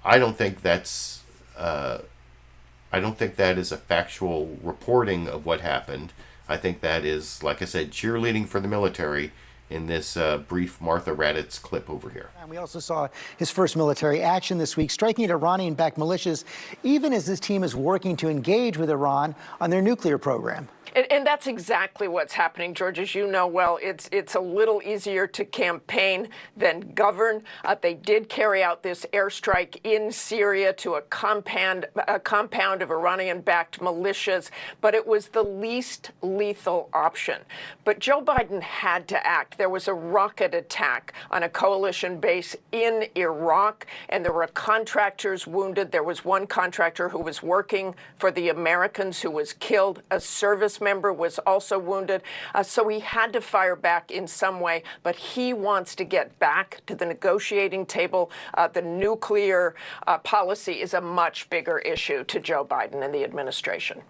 I don't think that's I don't think that is a factual reporting of what happened. I think that is, like I said, cheerleading for the military in this brief Martha Raddatz clip over here. And we also saw his first military action this week, striking at Iranian-backed militias, even as his team is working to engage with Iran on their nuclear program. And that's exactly what's happening, George. As you know well, it's a little easier to campaign than govern. They did carry out this airstrike in Syria to a compound of Iranian-backed militias, but it was the least lethal option. But Joe Biden had to act. There was a rocket attack on a coalition base in Iraq, and there were contractors wounded. There was one contractor who was working for the Americans who was killed. A service member was also wounded. So he had to fire back in some way, but he wants to get back to the negotiating table. The nuclear policy is a much bigger issue to Joe Biden and the administration.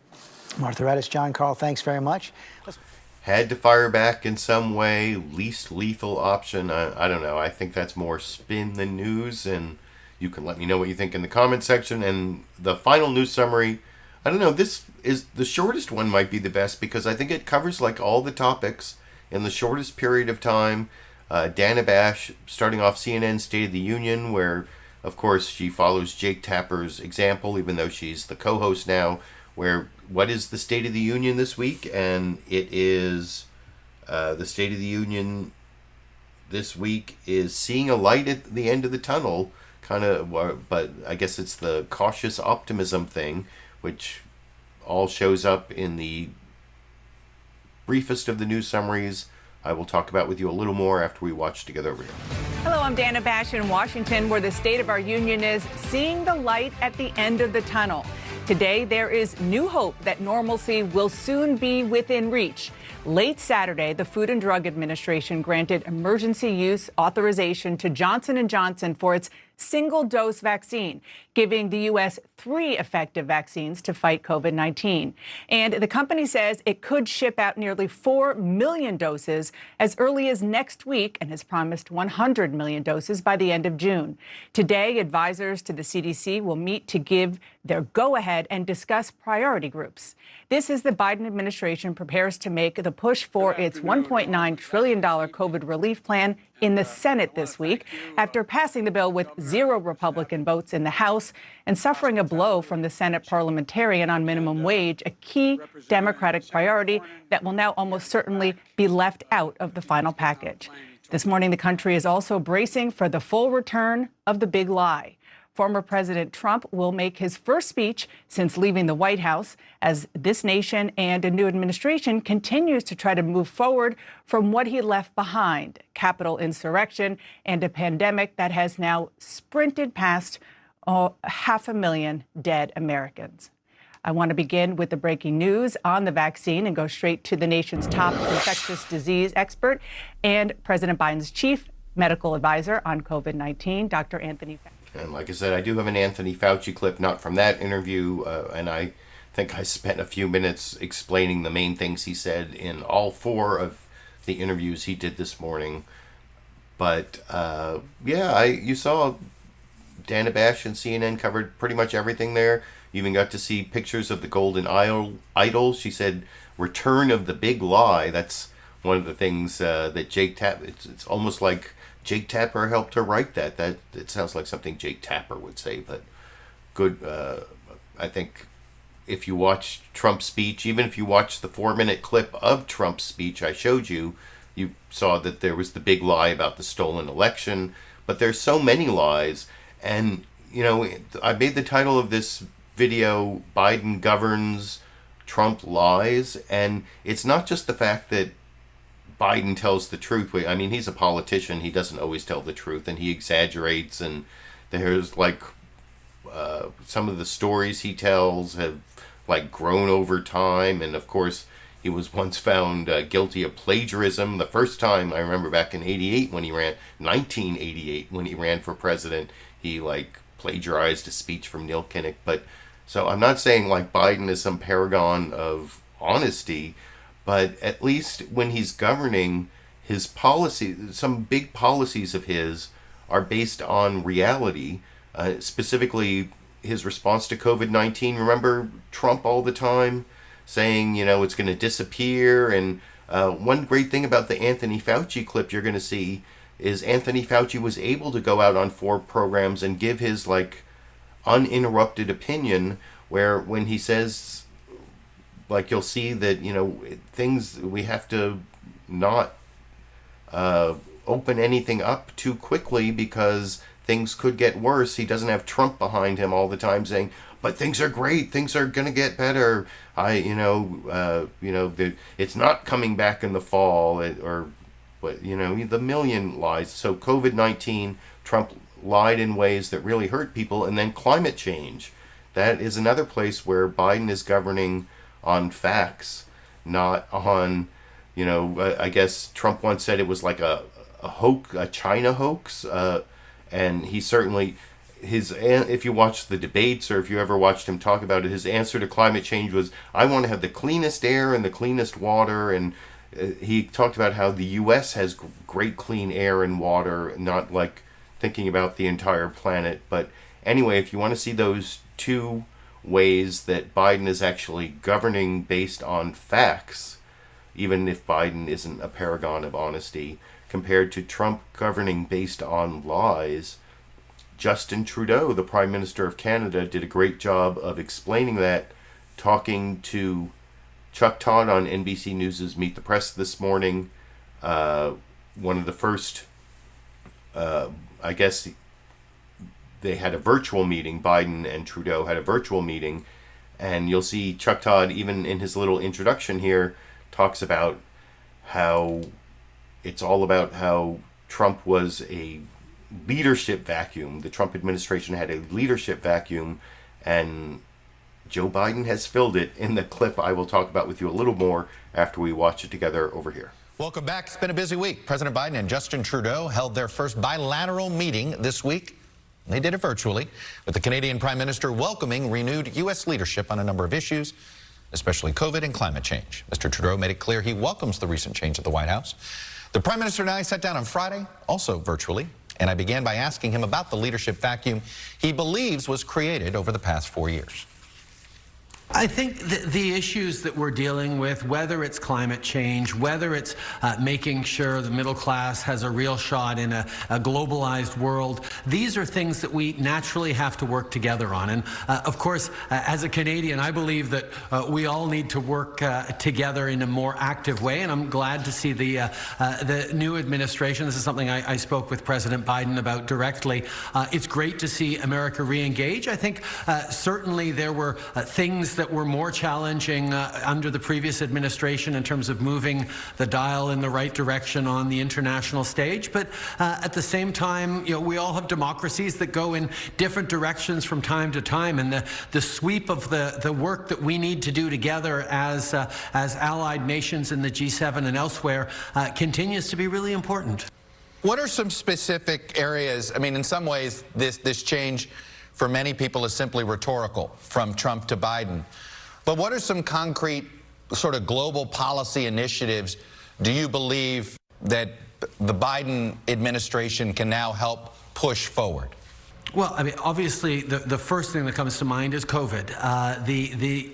Martha Raddatz, John, Karl, thanks very much. Had to fire back in some way, least lethal option. I don't know. I think that's more spin than news, and you can let me know what you think in the comment section. And the final news summary, I don't know, this is the shortest one, might be the best, because I think it covers like all the topics in the shortest period of time. Dana Bash, starting off CNN State of the Union, where, of course, she follows Jake Tapper's example, even though she's the co-host now, where what is the State of the Union this week? And it is the State of the Union this week is seeing a light at the end of the tunnel, kind of, but I guess it's the cautious optimism thing, which all shows up in the briefest of the news summaries. I will talk about with you a little more after we watch together over here. Hello, I'm Dana Bash in Washington, where the State of our Union is seeing the light at the end of the tunnel. Today, there is new hope that normalcy will soon be within reach. Late Saturday, the Food and Drug Administration granted emergency use authorization to Johnson & Johnson for its single-dose vaccine, giving the U.S. 3 effective vaccines to fight COVID-19. And the company says it could ship out nearly 4 million doses as early as next week and has promised 100 million doses by the end of June. Today, advisors to the CDC will meet to give their go-ahead and discuss priority groups. This as the Biden administration prepares to make the push for its $1.9 trillion COVID relief plan in the Senate this week after passing the bill with 0 Republican votes in the House and suffering a blow from the Senate parliamentarian on minimum wage, a key Democratic priority that will now almost certainly be left out of the final package. This morning, the country is also bracing for the full return of the big lie. Former President Trump will make his first speech since leaving the White House as this nation and a new administration continues to try to move forward from what he left behind, Capitol insurrection and a pandemic that has now sprinted past 500,000 dead Americans. I want to begin with the breaking news on the vaccine and go straight to the nation's top infectious disease expert and President Biden's chief medical advisor on COVID-19, Dr. Anthony Fauci. And like I said, I do have an Anthony Fauci clip, not from that interview, and I think I spent a few minutes explaining the main things he said in all 4 of the interviews he did this morning. But you saw Dana Bash and CNN covered pretty much everything there. You even got to see pictures of the Golden Idol. She said, "Return of the Big Lie." That's one of the things that Jake Tapper. It's almost like Jake Tapper helped her write that. That it sounds like something Jake Tapper would say, but good. I think if you watch Trump's speech, even if you watch the 4-minute clip of Trump's speech I showed you, you saw that there was the big lie about the stolen election. But there's so many lies, and I made the title of this video "Biden Governs, Trump Lies," and it's not just the fact that Biden tells the truth. I mean, he's a politician. He doesn't always tell the truth, and he exaggerates. And there's some of the stories he tells have grown over time. And of course, he was once found guilty of plagiarism. The first time I remember back in 1988 when he ran for president, he plagiarized a speech from Neil Kinnock. But so I'm not saying Biden is some paragon of honesty. But at least when he's governing, his policy, some big policies of his are based on reality, specifically his response to COVID-19. Remember Trump all the time saying, it's going to disappear. And one great thing about the Anthony Fauci clip you're going to see is Anthony Fauci was able to go out on 4 programs and give his uninterrupted opinion, where when he says, you'll see that, things, we have to not open anything up too quickly because things could get worse. He doesn't have Trump behind him all the time saying, but things are great, things are going to get better. It's not coming back in the fall, the million lies. So COVID-19, Trump lied in ways that really hurt people. And then climate change. That is another place where Biden is governing on facts, not on, I guess Trump once said it was like a hoax, a China hoax, and he certainly, if you watch the debates or if you ever watched him talk about it, his answer to climate change was, I want to have the cleanest air and the cleanest water, and he talked about how the U.S. has great clean air and water, not thinking about the entire planet. But anyway, if you want to see those 2 ways that Biden is actually governing based on facts, even if Biden isn't a paragon of honesty, compared to Trump governing based on lies, Justin Trudeau, the Prime Minister of Canada, did a great job of explaining that talking to Chuck Todd on NBC News' Meet the Press this morning. One of the first, I guess they had a virtual meeting. Biden and Trudeau had a virtual meeting. And you'll see Chuck Todd, even in his little introduction here, talks about how it's all about how Trump was a leadership vacuum. The Trump administration had a leadership vacuum, and Joe Biden has filled it in the clip I will talk about with you a little more after we watch it together over here. Welcome back. It's been a busy week. President Biden and Justin Trudeau held their first bilateral meeting this week. They did it virtually, with the Canadian Prime Minister welcoming renewed U.S. leadership on a number of issues, especially COVID and climate change. Mr. Trudeau made it clear he welcomes the recent change at the White House. The Prime Minister and I sat down on Friday, also virtually, and I began by asking him about the leadership vacuum he believes was created over the past 4 years. I think the issues that we're dealing with, whether it's climate change, whether it's making sure the middle class has a real shot in a globalized world, these are things that we naturally have to work together on. And of course, as a Canadian, I believe that we all need to work together in a more active way. And I'm glad to see the new administration. This is something I spoke with President Biden about directly. It's great to see America re-engage. I think certainly there were things that were more challenging under the previous administration in terms of moving the dial in the right direction on the international stage. But at the same time, we all have democracies that go in different directions from time to time, and the sweep of the work that we need to do together as allied nations in the G7 and elsewhere continues to be really important. What are some specific areas? I mean, in some ways, this change for many people is simply rhetorical, from Trump to Biden. But what are some concrete sort of global policy initiatives do you believe that the Biden administration can now help push forward? Well, I mean, obviously, the first thing that comes to mind is COVID. The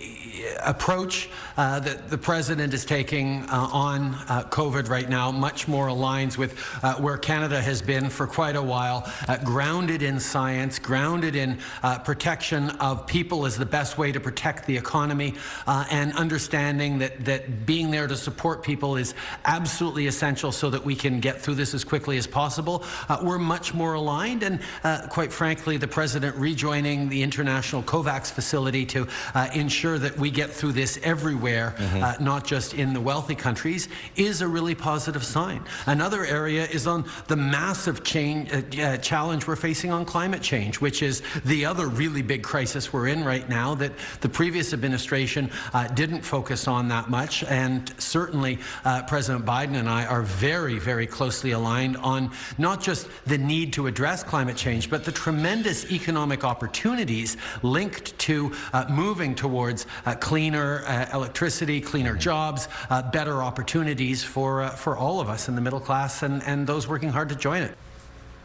approach that the president is taking on COVID right now much more aligns with where Canada has been for quite a while, grounded in science, grounded in protection of people is the best way to protect the economy, and understanding that being there to support people is absolutely essential so that we can get through this as quickly as possible. We're much more aligned, and quite frankly, the president rejoining the international COVAX facility to ensure that we get through this everywhere, not just in the wealthy countries, is a really positive sign. Another area is on the massive challenge we're facing on climate change, which is the other really big crisis we're in right now that the previous administration didn't focus on that much. And certainly President Biden and I are very, very closely aligned on not just the need to address climate change, but the tremendous economic opportunities linked to moving towards cleaner electricity, cleaner jobs, better opportunities for all of us in the middle class and those working hard to join it.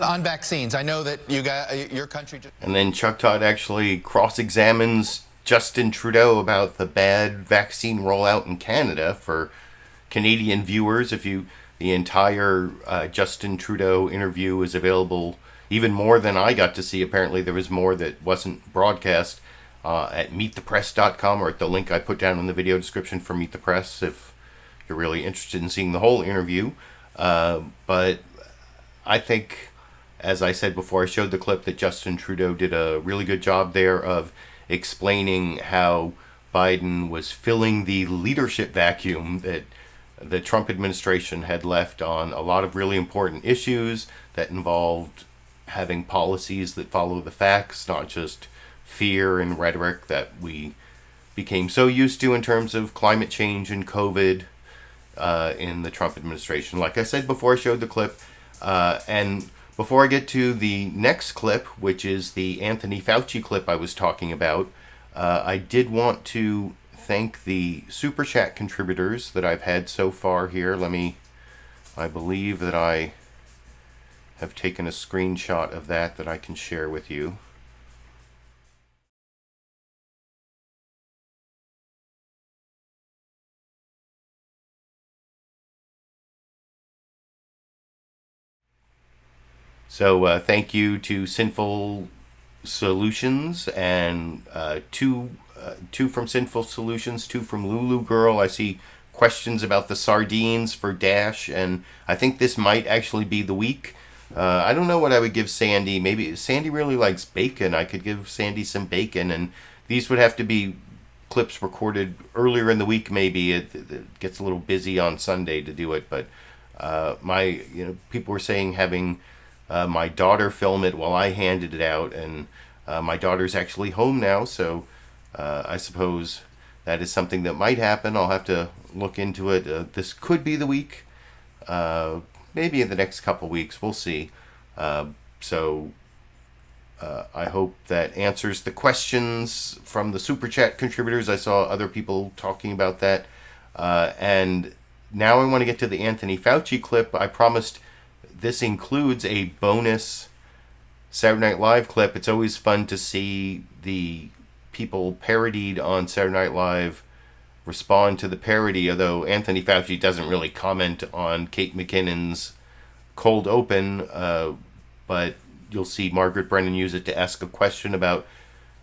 On vaccines, I know that your country... And then Chuck Todd actually cross-examines Justin Trudeau about the bad vaccine rollout in Canada. For Canadian viewers, the entire Justin Trudeau interview is available, even more than I got to see. Apparently there was more that wasn't broadcast at meetthepress.com, or at the link I put down in the video description for Meet the Press if you're really interested in seeing the whole interview. But I think, as I said before I showed the clip, that Justin Trudeau did a really good job there of explaining how Biden was filling the leadership vacuum that the Trump administration had left on a lot of really important issues that involved having policies that follow the facts, not just fear and rhetoric that we became so used to in terms of climate change and COVID in the Trump administration. Like I said before I showed the clip, and before I get to the next clip, which is the Anthony Fauci clip I was talking about, I did want to thank the Super Chat contributors that I've had so far here. I believe that I have taken a screenshot of that I can share with you. So thank you to Sinful Solutions and two 2 from Sinful Solutions, 2 from Lulu Girl. I see questions about the sardines for Dash, and I think this might actually be the week. I don't know what I would give Sandy. Maybe Sandy really likes bacon. I could give Sandy some bacon, and these would have to be clips recorded earlier in the week. Maybe it gets a little busy on Sunday to do it, but people were saying having my daughter film it while I handed it out, and my daughter's actually home now, so I suppose that is something that might happen. I'll have to look into it. This could be the week. Maybe in the next couple weeks. We'll see. I hope that answers the questions from the Super Chat contributors. I saw other people talking about that. And now I want to get to the Anthony Fauci clip. I promised this includes a bonus Saturday Night Live clip. It's always fun to see the people parodied on Saturday Night Live respond to the parody, although Anthony Fauci doesn't really comment on Kate McKinnon's cold open, but you'll see Margaret Brennan use it to ask a question about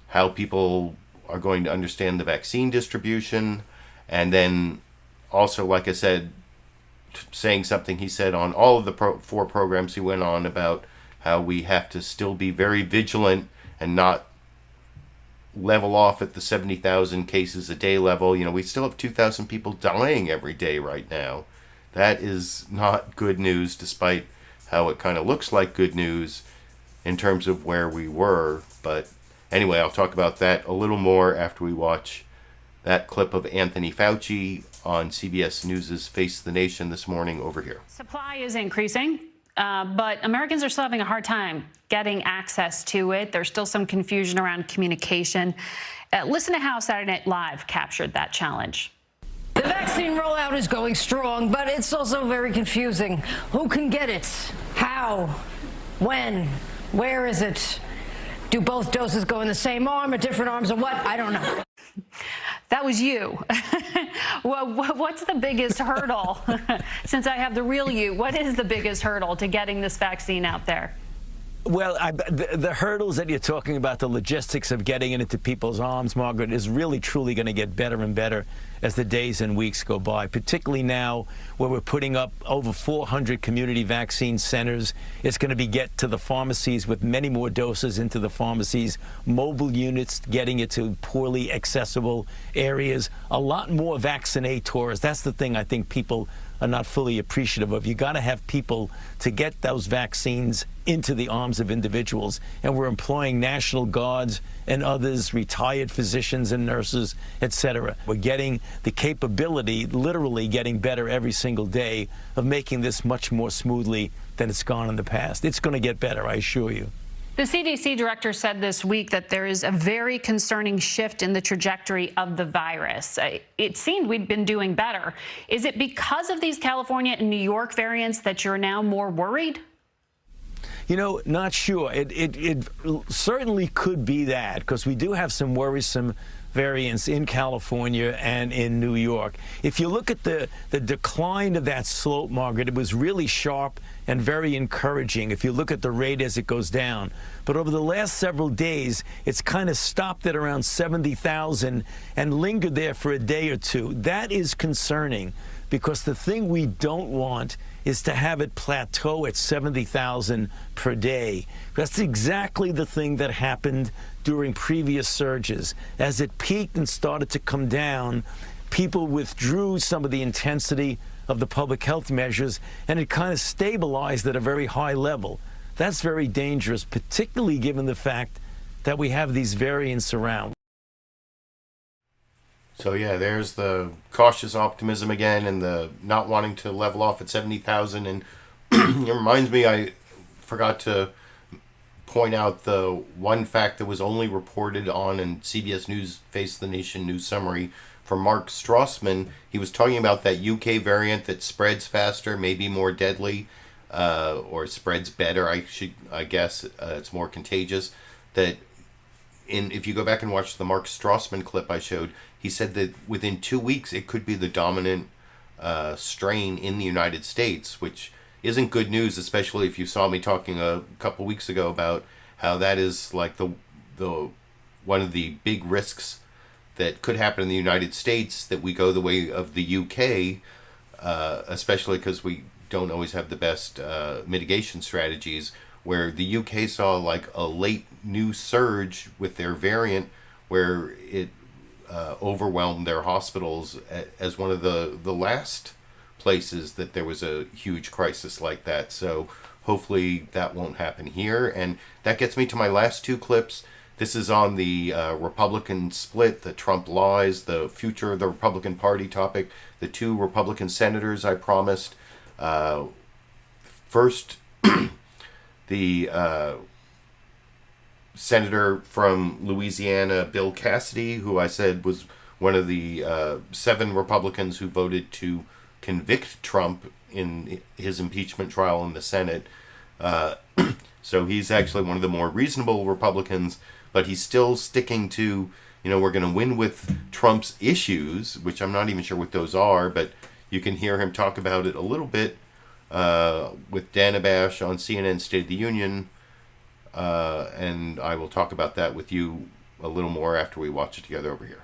how people are going to understand the vaccine distribution, and then also, like I said, saying something he said on all of the 4 programs he went on about how we have to still be very vigilant and not level off at the 70,000 cases a day level. You know, we still have 2,000 people dying every day right now. That is not good news, despite how it kind of looks like good news in terms of where we were. But anyway, I'll talk about that a little more after we watch that clip of Anthony Fauci on CBS News' Face the Nation this morning over here. Supply is increasing, but Americans are still having a hard time getting access to it. There's still some confusion around communication. Listen to how Saturday Night Live captured that challenge. The vaccine rollout is going strong, but it's also very confusing. Who can get it? How? When? Where is it? Do both doses go in the same arm or different arms or what? I don't know. That was you. Well, what's the biggest hurdle? Since I have the real you, what is the biggest hurdle to getting this vaccine out there? Well, the hurdles that you're talking about, the logistics of getting it into people's arms, Margaret, is really truly going to get better and better as the days and weeks go by, particularly now where we're putting up over 400 community vaccine centers. It's going to be get to the pharmacies with many more doses into the pharmacies, mobile units getting it to poorly accessible areas, a lot more vaccinators. That's the thing I think people are not fully appreciative of. You got to have people to get those vaccines into the arms of individuals, and we're employing National Guards and others, retired physicians and nurses, etc. We're getting the capability, literally getting better every single day, of making this much more smoothly than it's gone in the past. It's going to get better, I assure you. The CDC director said this week that there is a very concerning shift in the trajectory of the virus. It seemed we'd been doing better. Is it because of these California and New York variants that you're now more worried? You know, not sure. It certainly could be that, because we do have some worrisome variants in California and in New York. If you look at the decline of that slope, Margaret, it was really sharp and very encouraging if you look at the rate as it goes down. But over the last several days, it's kind of stopped at around 70,000 and lingered there for a day or two. That is concerning, because the thing we don't want is to have it plateau at 70,000 per day. That's exactly the thing that happened during previous surges. As it peaked and started to come down, people withdrew some of the intensity of the public health measures, and it kind of stabilized at a very high level. That's very dangerous, particularly given the fact that we have these variants around. So yeah, there's the cautious optimism again, and the not wanting to level off at 70,000. And it reminds me, I forgot to point out the one fact that was only reported on in CBS News Face the Nation news summary from Mark Strassman. He was talking about that UK variant that spreads faster, maybe more deadly, or spreads better. I guess it's more contagious. That if you go back and watch the Mark Strassman clip I showed, he said that within 2 weeks it could be the dominant strain in the United States, which isn't good news, especially if you saw me talking a couple weeks ago about how that is like the one of the big risks that could happen in the United States, that we go the way of the UK, especially because we don't always have the best mitigation strategies, where the UK saw like a late new surge with their variant where it overwhelmed their hospitals as one of the last places that there was a huge crisis like that. So hopefully that won't happen here. And that gets me to my last two clips. This is on the Republican split, the Trump lies, the future of the Republican Party topic, the two Republican senators I promised. First, the senator from Louisiana, Bill Cassidy, who I said was one of the 7 Republicans who voted to convict Trump in his impeachment trial in the Senate. So he's actually one of the more reasonable Republicans, but he's still sticking to, we're going to win with Trump's issues, which I'm not even sure what those are, but you can hear him talk about it a little bit with Dana Bash on CNN State of the Union, and I will talk about that with you a little more after we watch it together over here.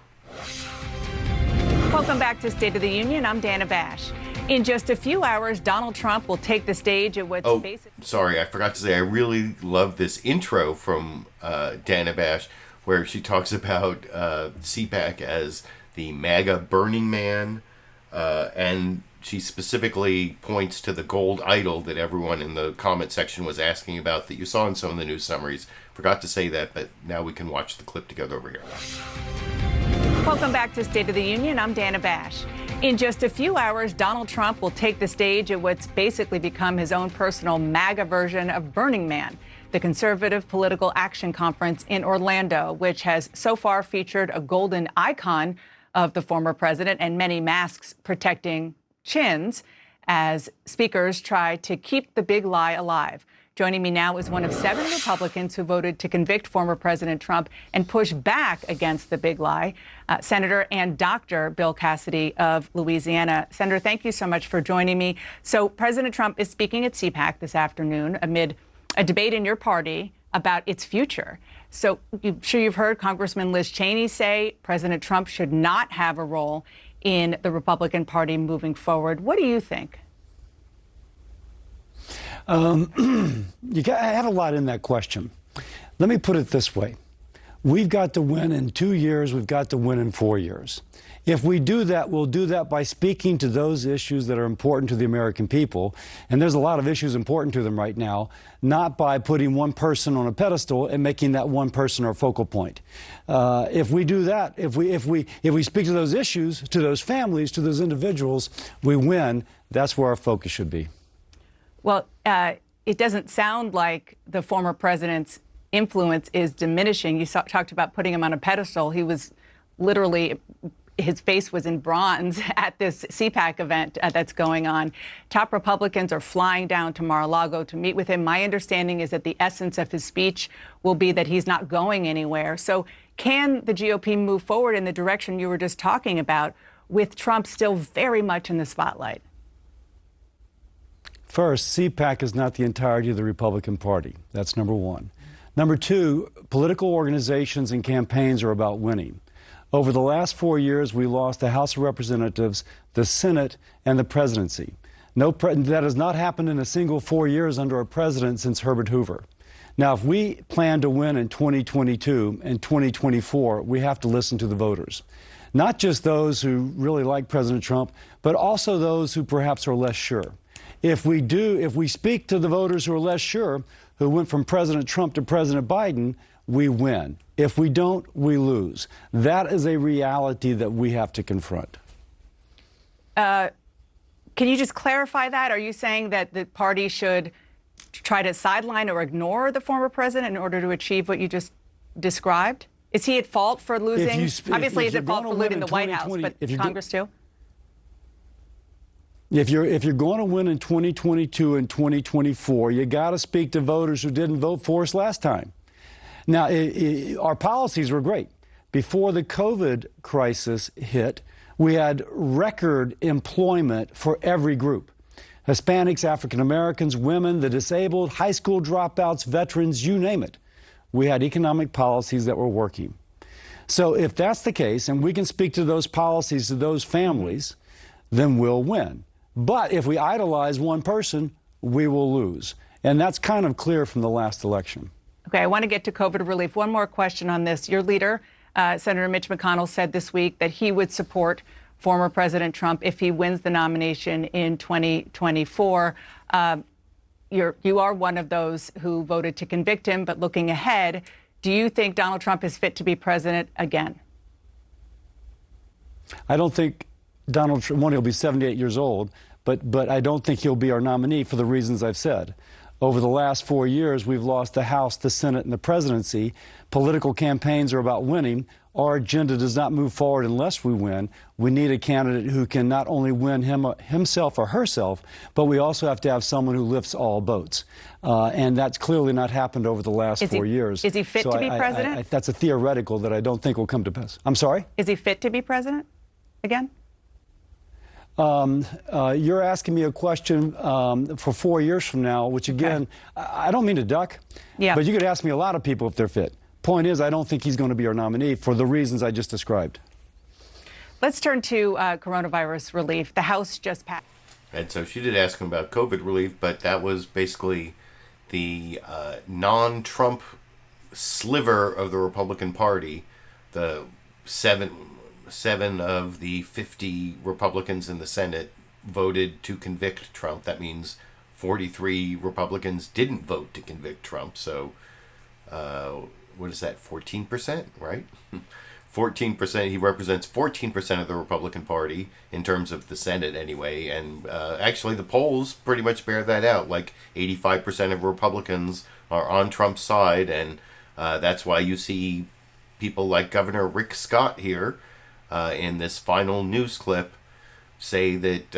Welcome back to State of the Union. I'm Dana Bash. In just a few hours, Donald Trump will take the stage at what's basically... Sorry, I forgot to say, I really love this intro from Dana Bash, where she talks about CPAC as the MAGA Burning Man, and she specifically points to the gold idol that everyone in the comment section was asking about that you saw in some of the news summaries. Forgot to say that, but now we can watch the clip together over here. Welcome back to State of the Union. I'm Dana Bash. In just a few hours, Donald Trump will take the stage at what's basically become his own personal MAGA version of Burning Man, the Conservative Political Action Conference in Orlando, which has so far featured a golden icon of the former president and many masks protecting chins as speakers try to keep the big lie alive. Joining me now is one of 7 Republicans who voted to convict former President Trump and push back against the big lie, Senator and Dr. Bill Cassidy of Louisiana. Senator, thank you so much for joining me. So President Trump is speaking at CPAC this afternoon amid a debate in your party about its future. So I'm sure you've heard Congressman Liz Cheney say President Trump should not have a role in the Republican Party moving forward. What do you think? I have a lot in that question. Let me put it this way. We've got to win in 2 years. We've got to win in 4 years. If we do that, we'll do that by speaking to those issues that are important to the American people. And there's a lot of issues important to them right now, not by putting one person on a pedestal and making that one person our focal point. If we do that, if we speak to those issues, to those families, to those individuals, we win. That's where our focus should be. Well, it doesn't sound like the former president's influence is diminishing. You talked about putting him on a pedestal. He was literally, his face was in bronze at this CPAC event that's going on. Top Republicans are flying down to Mar-a-Lago to meet with him. My understanding is that the essence of his speech will be that he's not going anywhere. So can the GOP move forward in the direction you were just talking about with Trump still very much in the spotlight? First, CPAC is not the entirety of the Republican Party. That's number one. Number two, political organizations and campaigns are about winning. Over the last 4 years, we lost the House of Representatives, the Senate, and the presidency. That has not happened in a single 4 years under a president since Herbert Hoover. Now, if we plan to win in 2022 and 2024, we have to listen to the voters. Not just those who really like President Trump, but also those who perhaps are less sure. If we speak to the voters who are less sure, who went from President Trump to President Biden, we win. If we don't, we lose. That is a reality that we have to confront. Can you just clarify that? Are you saying that the party should try to sideline or ignore the former president in order to achieve what you just described? Is he at fault for losing? Obviously, he's at fault for losing the White House, but Congress too? If you're going to win in 2022 and 2024, you got to speak to voters who didn't vote for us last time. Now, our policies were great. Before the COVID crisis hit, we had record employment for every group. Hispanics, African Americans, women, the disabled, high school dropouts, veterans, you name it. We had economic policies that were working. So if that's the case, and we can speak to those policies to those families, then we'll win. But if we idolize one person, we will lose. And that's kind of clear from the last election. Okay, I want to get to COVID relief. One more question on this. Your leader, Senator Mitch McConnell, said this week that he would support former President Trump if he wins the nomination in 2024. You are one of those who voted to convict him, but looking ahead, do you think Donald Trump is fit to be president again? I don't think Donald Trump, one, he'll be 78 years old, but I don't think he'll be our nominee for the reasons I've said. Over the last 4 years, we've lost the House, the Senate, and the presidency. Political campaigns are about winning. Our agenda does not move forward unless we win. We need a candidate who can not only win himself or herself, but we also have to have someone who lifts all boats. And that's clearly not happened over the last 4 years. Is he fit to be president? That's a theoretical that I don't think will come to pass. I'm sorry? Is he fit to be president again? You're asking me a question for 4 years from now, which again, I don't mean to duck, but you could ask me a lot of people if they're fit. Point is, I don't think he's going to be our nominee for the reasons I just described. Let's turn to coronavirus relief. The House just passed. And so she did ask him about COVID relief, but that was basically the non-Trump sliver of the Republican Party, the seven of the 50 Republicans in the Senate voted to convict Trump. That means 43 Republicans didn't vote to convict Trump. So what is that, 14%, right? 14%. He represents 14% of the Republican Party in terms of the Senate anyway. And actually the polls pretty much bear that out. Like 85% of Republicans are on Trump's side. And that's why you see people like Governor Rick Scott here in this final news clip say that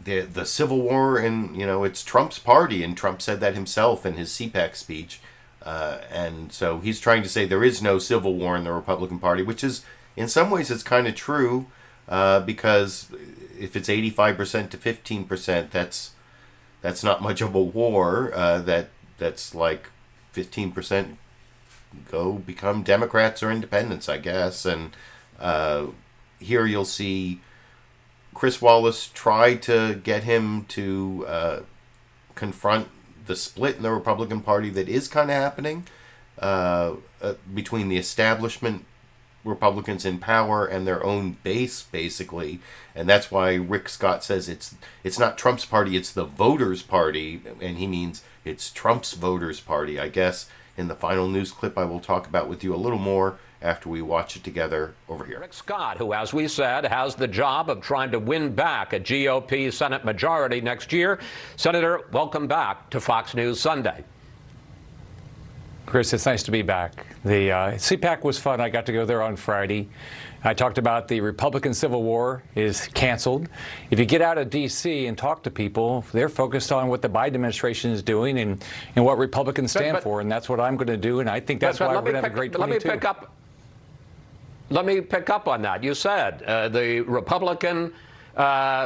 the Civil War, and it's Trump's party, and Trump said that himself in his CPAC speech, and so he's trying to say there is no Civil War in the Republican Party, which is in some ways it's kind of true, because if it's 85% to 15%, that's not much of a war. That's like 15% go become Democrats or independents, I guess. And here you'll see Chris Wallace try to get him to confront the split in the Republican Party that is kind of happening between the establishment Republicans in power and their own base, basically. And that's why Rick Scott says it's not Trump's party, it's the voters' party, and he means it's Trump's voters' party. I guess in the final news clip I will talk about with you a little more after we watch it together over here. Rick Scott, who, as we said, has the job of trying to win back a GOP Senate majority next year. Senator, welcome back to Fox News Sunday. Chris, it's nice to be back. The CPAC was fun. I got to go there on Friday. I talked about the Republican Civil War is canceled. If you get out of D.C. and talk to people, they're focused on what the Biden administration is doing and what Republicans stand for, and that's what I'm going to do, and I think that's why we're going to have a great 22. Let me pick up on that. You said the Republican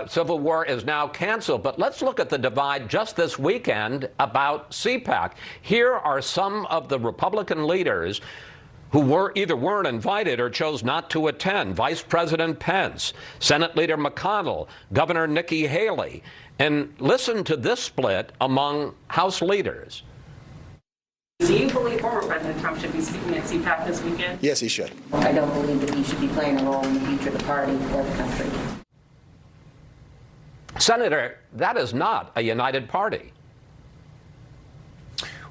Civil War is now canceled, but let's look at the divide just this weekend about CPAC. Here are some of the Republican leaders who either weren't invited or chose not to attend. Vice President Pence, Senate Leader McConnell, Governor Nikki Haley. And listen to this split among House leaders. Do you believe former President Trump should be speaking at CPAC this weekend? Yes, he should. I don't believe that he should be playing a role in the future of the party or the country. Senator, that is not a united party.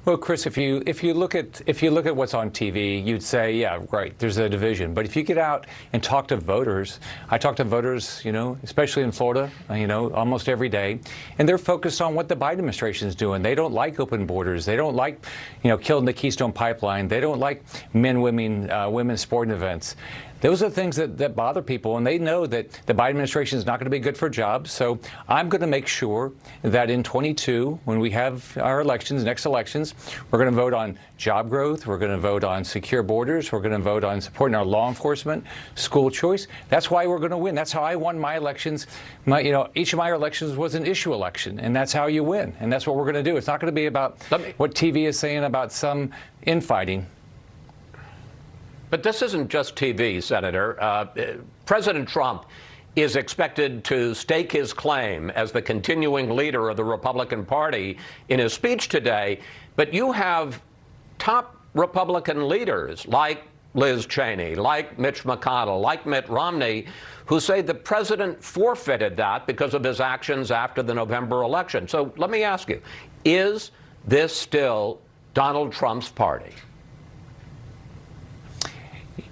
Well, Chris, if you look at what's on TV, you'd say, yeah, right, there's a division. But if you get out and talk to voters, I talk to voters, especially in Florida, almost every day, and they're focused on what the Biden administration is doing. They don't like open borders. They don't like, killing the Keystone Pipeline. They don't like women's sporting events. Those are things that bother people, and they know that the Biden administration is not going to be good for jobs. So I'm going to make sure that in 22, when we have our next elections, we're going to vote on job growth. We're going to vote on secure borders. We're going to vote on supporting our law enforcement, school choice. That's why we're going to win. That's how I won my elections. Each of my elections was an issue election, and that's how you win. And that's what we're going to do. It's not going to be about what TV is saying about some infighting. But this isn't just TV, Senator. President Trump is expected to stake his claim as the continuing leader of the Republican Party in his speech today. But you have top Republican leaders like Liz Cheney, like Mitch McConnell, like Mitt Romney, who say the president forfeited that because of his actions after the November election. So let me ask you, is this still Donald Trump's party?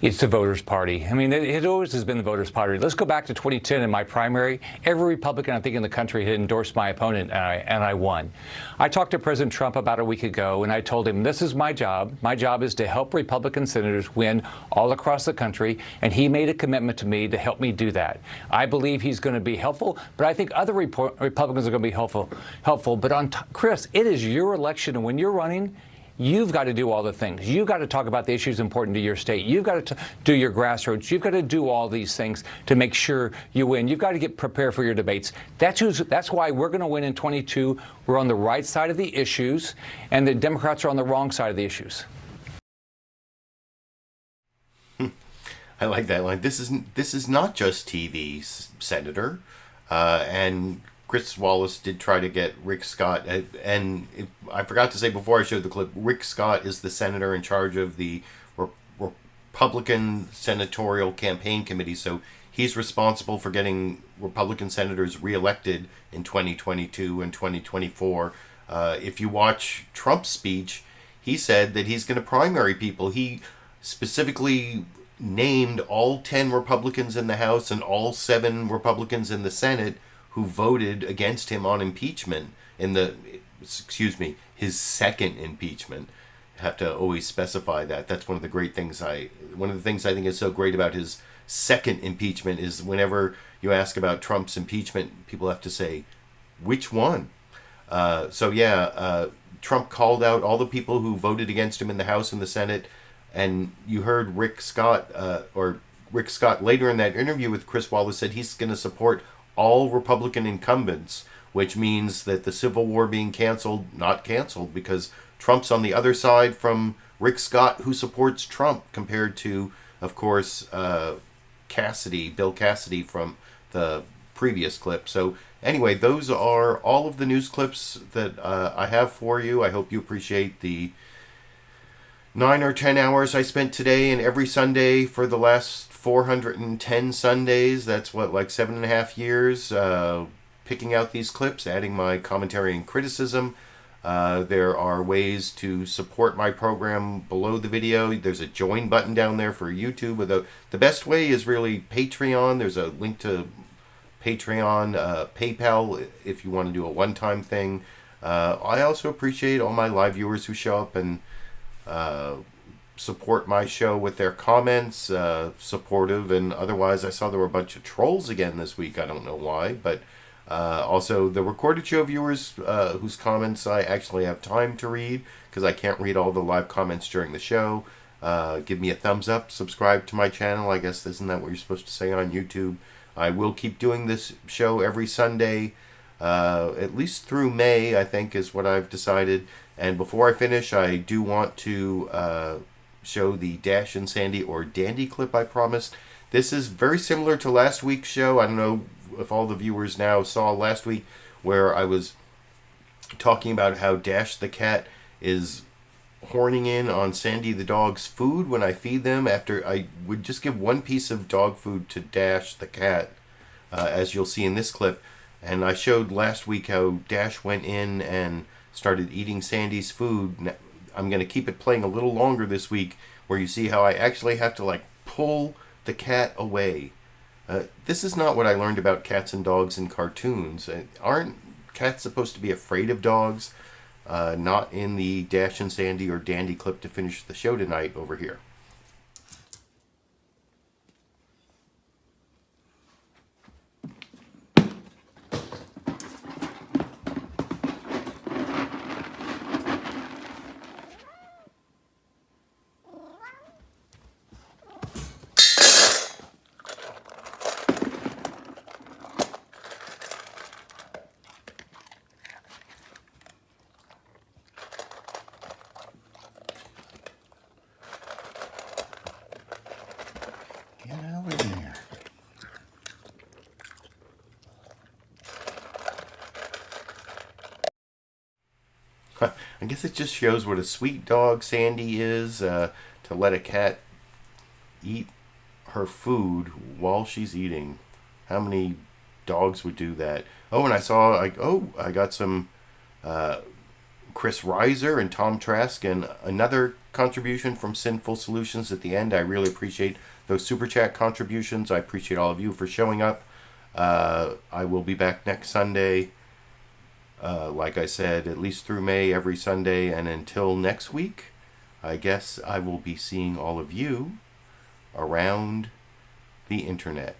It's the voters' party. I mean, it always has been the voters' party. Let's go back to 2010 in my primary. Every Republican, I think, in the country had endorsed my opponent, and I won. I talked to President Trump about a week ago, and I told him, this is my job. My job is to help Republican senators win all across the country, and he made a commitment to me to help me do that. I believe he's going to be helpful, but I think other Republicans are going to be helpful. But Chris, it is your election, and when you're running, you've got to do all the things. You've got to talk about the issues important to your state. You've got to do your grassroots. You've got to do all these things to make sure you win. You've got to get prepared for your debates. That's why we're going to win in 22. We're on the right side of the issues, and the Democrats are on the wrong side of the issues. I like that line. This is not just TV, Senator, and Chris Wallace did try to get Rick Scott, and I forgot to say before I showed the clip, Rick Scott is the senator in charge of the Republican Senatorial Campaign Committee, so he's responsible for getting Republican senators reelected in 2022 and 2024. If you watch Trump's speech, he said that he's going to primary people. He specifically named all 10 Republicans in the House and all 7 Republicans in the Senate who voted against him on impeachment his second impeachment. I have to always specify that. That's one of the things I think is so great about his second impeachment is whenever you ask about Trump's impeachment, people have to say, which one? Trump called out all the people who voted against him in the House and the Senate, and you heard Rick Scott later in that interview with Chris Wallace said he's going to support all Republican incumbents, which means that the Civil War being not canceled, because Trump's on the other side from Rick Scott, who supports Trump, compared to, of course, Bill Cassidy from the previous clip. So anyway, those are all of the news clips that I have for you. I hope you appreciate the 9 or 10 hours I spent today and every Sunday for the last 410 Sundays. That's like 7.5 years, picking out these clips, adding my commentary and criticism. There are ways to support my program below the video. There's a join button down there for YouTube. The best way is really Patreon. There's a link to Patreon, PayPal if you want to do a one-time thing. I also appreciate all my live viewers who show up and support my show with their comments, supportive and otherwise. I saw there were a bunch of trolls again this week. I don't know why, but also the recorded show viewers whose comments I actually have time to read because I can't read all the live comments during the show. Give me a thumbs up, subscribe to my channel. I guess isn't that what you're supposed to say on YouTube? I will keep doing this show every Sunday, at least through May, I think is what I've decided. And before I finish, I do want to show the Dash and Sandy or Dandy clip I promised. This is very similar to last week's show. I don't know if all the viewers now saw last week where I was talking about how Dash the cat is horning in on Sandy the dog's food when I feed them. After I would just give one piece of dog food to Dash the cat, as you'll see in this clip. And I showed last week how Dash went in and started eating Sandy's food. I'm going to keep it playing a little longer this week where you see how I actually have to pull the cat away. This is not what I learned about cats and dogs in cartoons. Aren't cats supposed to be afraid of dogs? Not in the Dash and Sandy or Dandy clip to finish the show tonight over here. I guess it just shows what a sweet dog Sandy is, to let a cat eat her food while she's eating. How many dogs would do that? Oh, and I saw, I got some Chris Reiser and Tom Trask and another contribution from Sinful Solutions at the end. I really appreciate those Super Chat contributions. I appreciate all of you for showing up. I will be back next Sunday. Like I said, at least through May, every Sunday. And until next week, I guess I will be seeing all of you around the internet.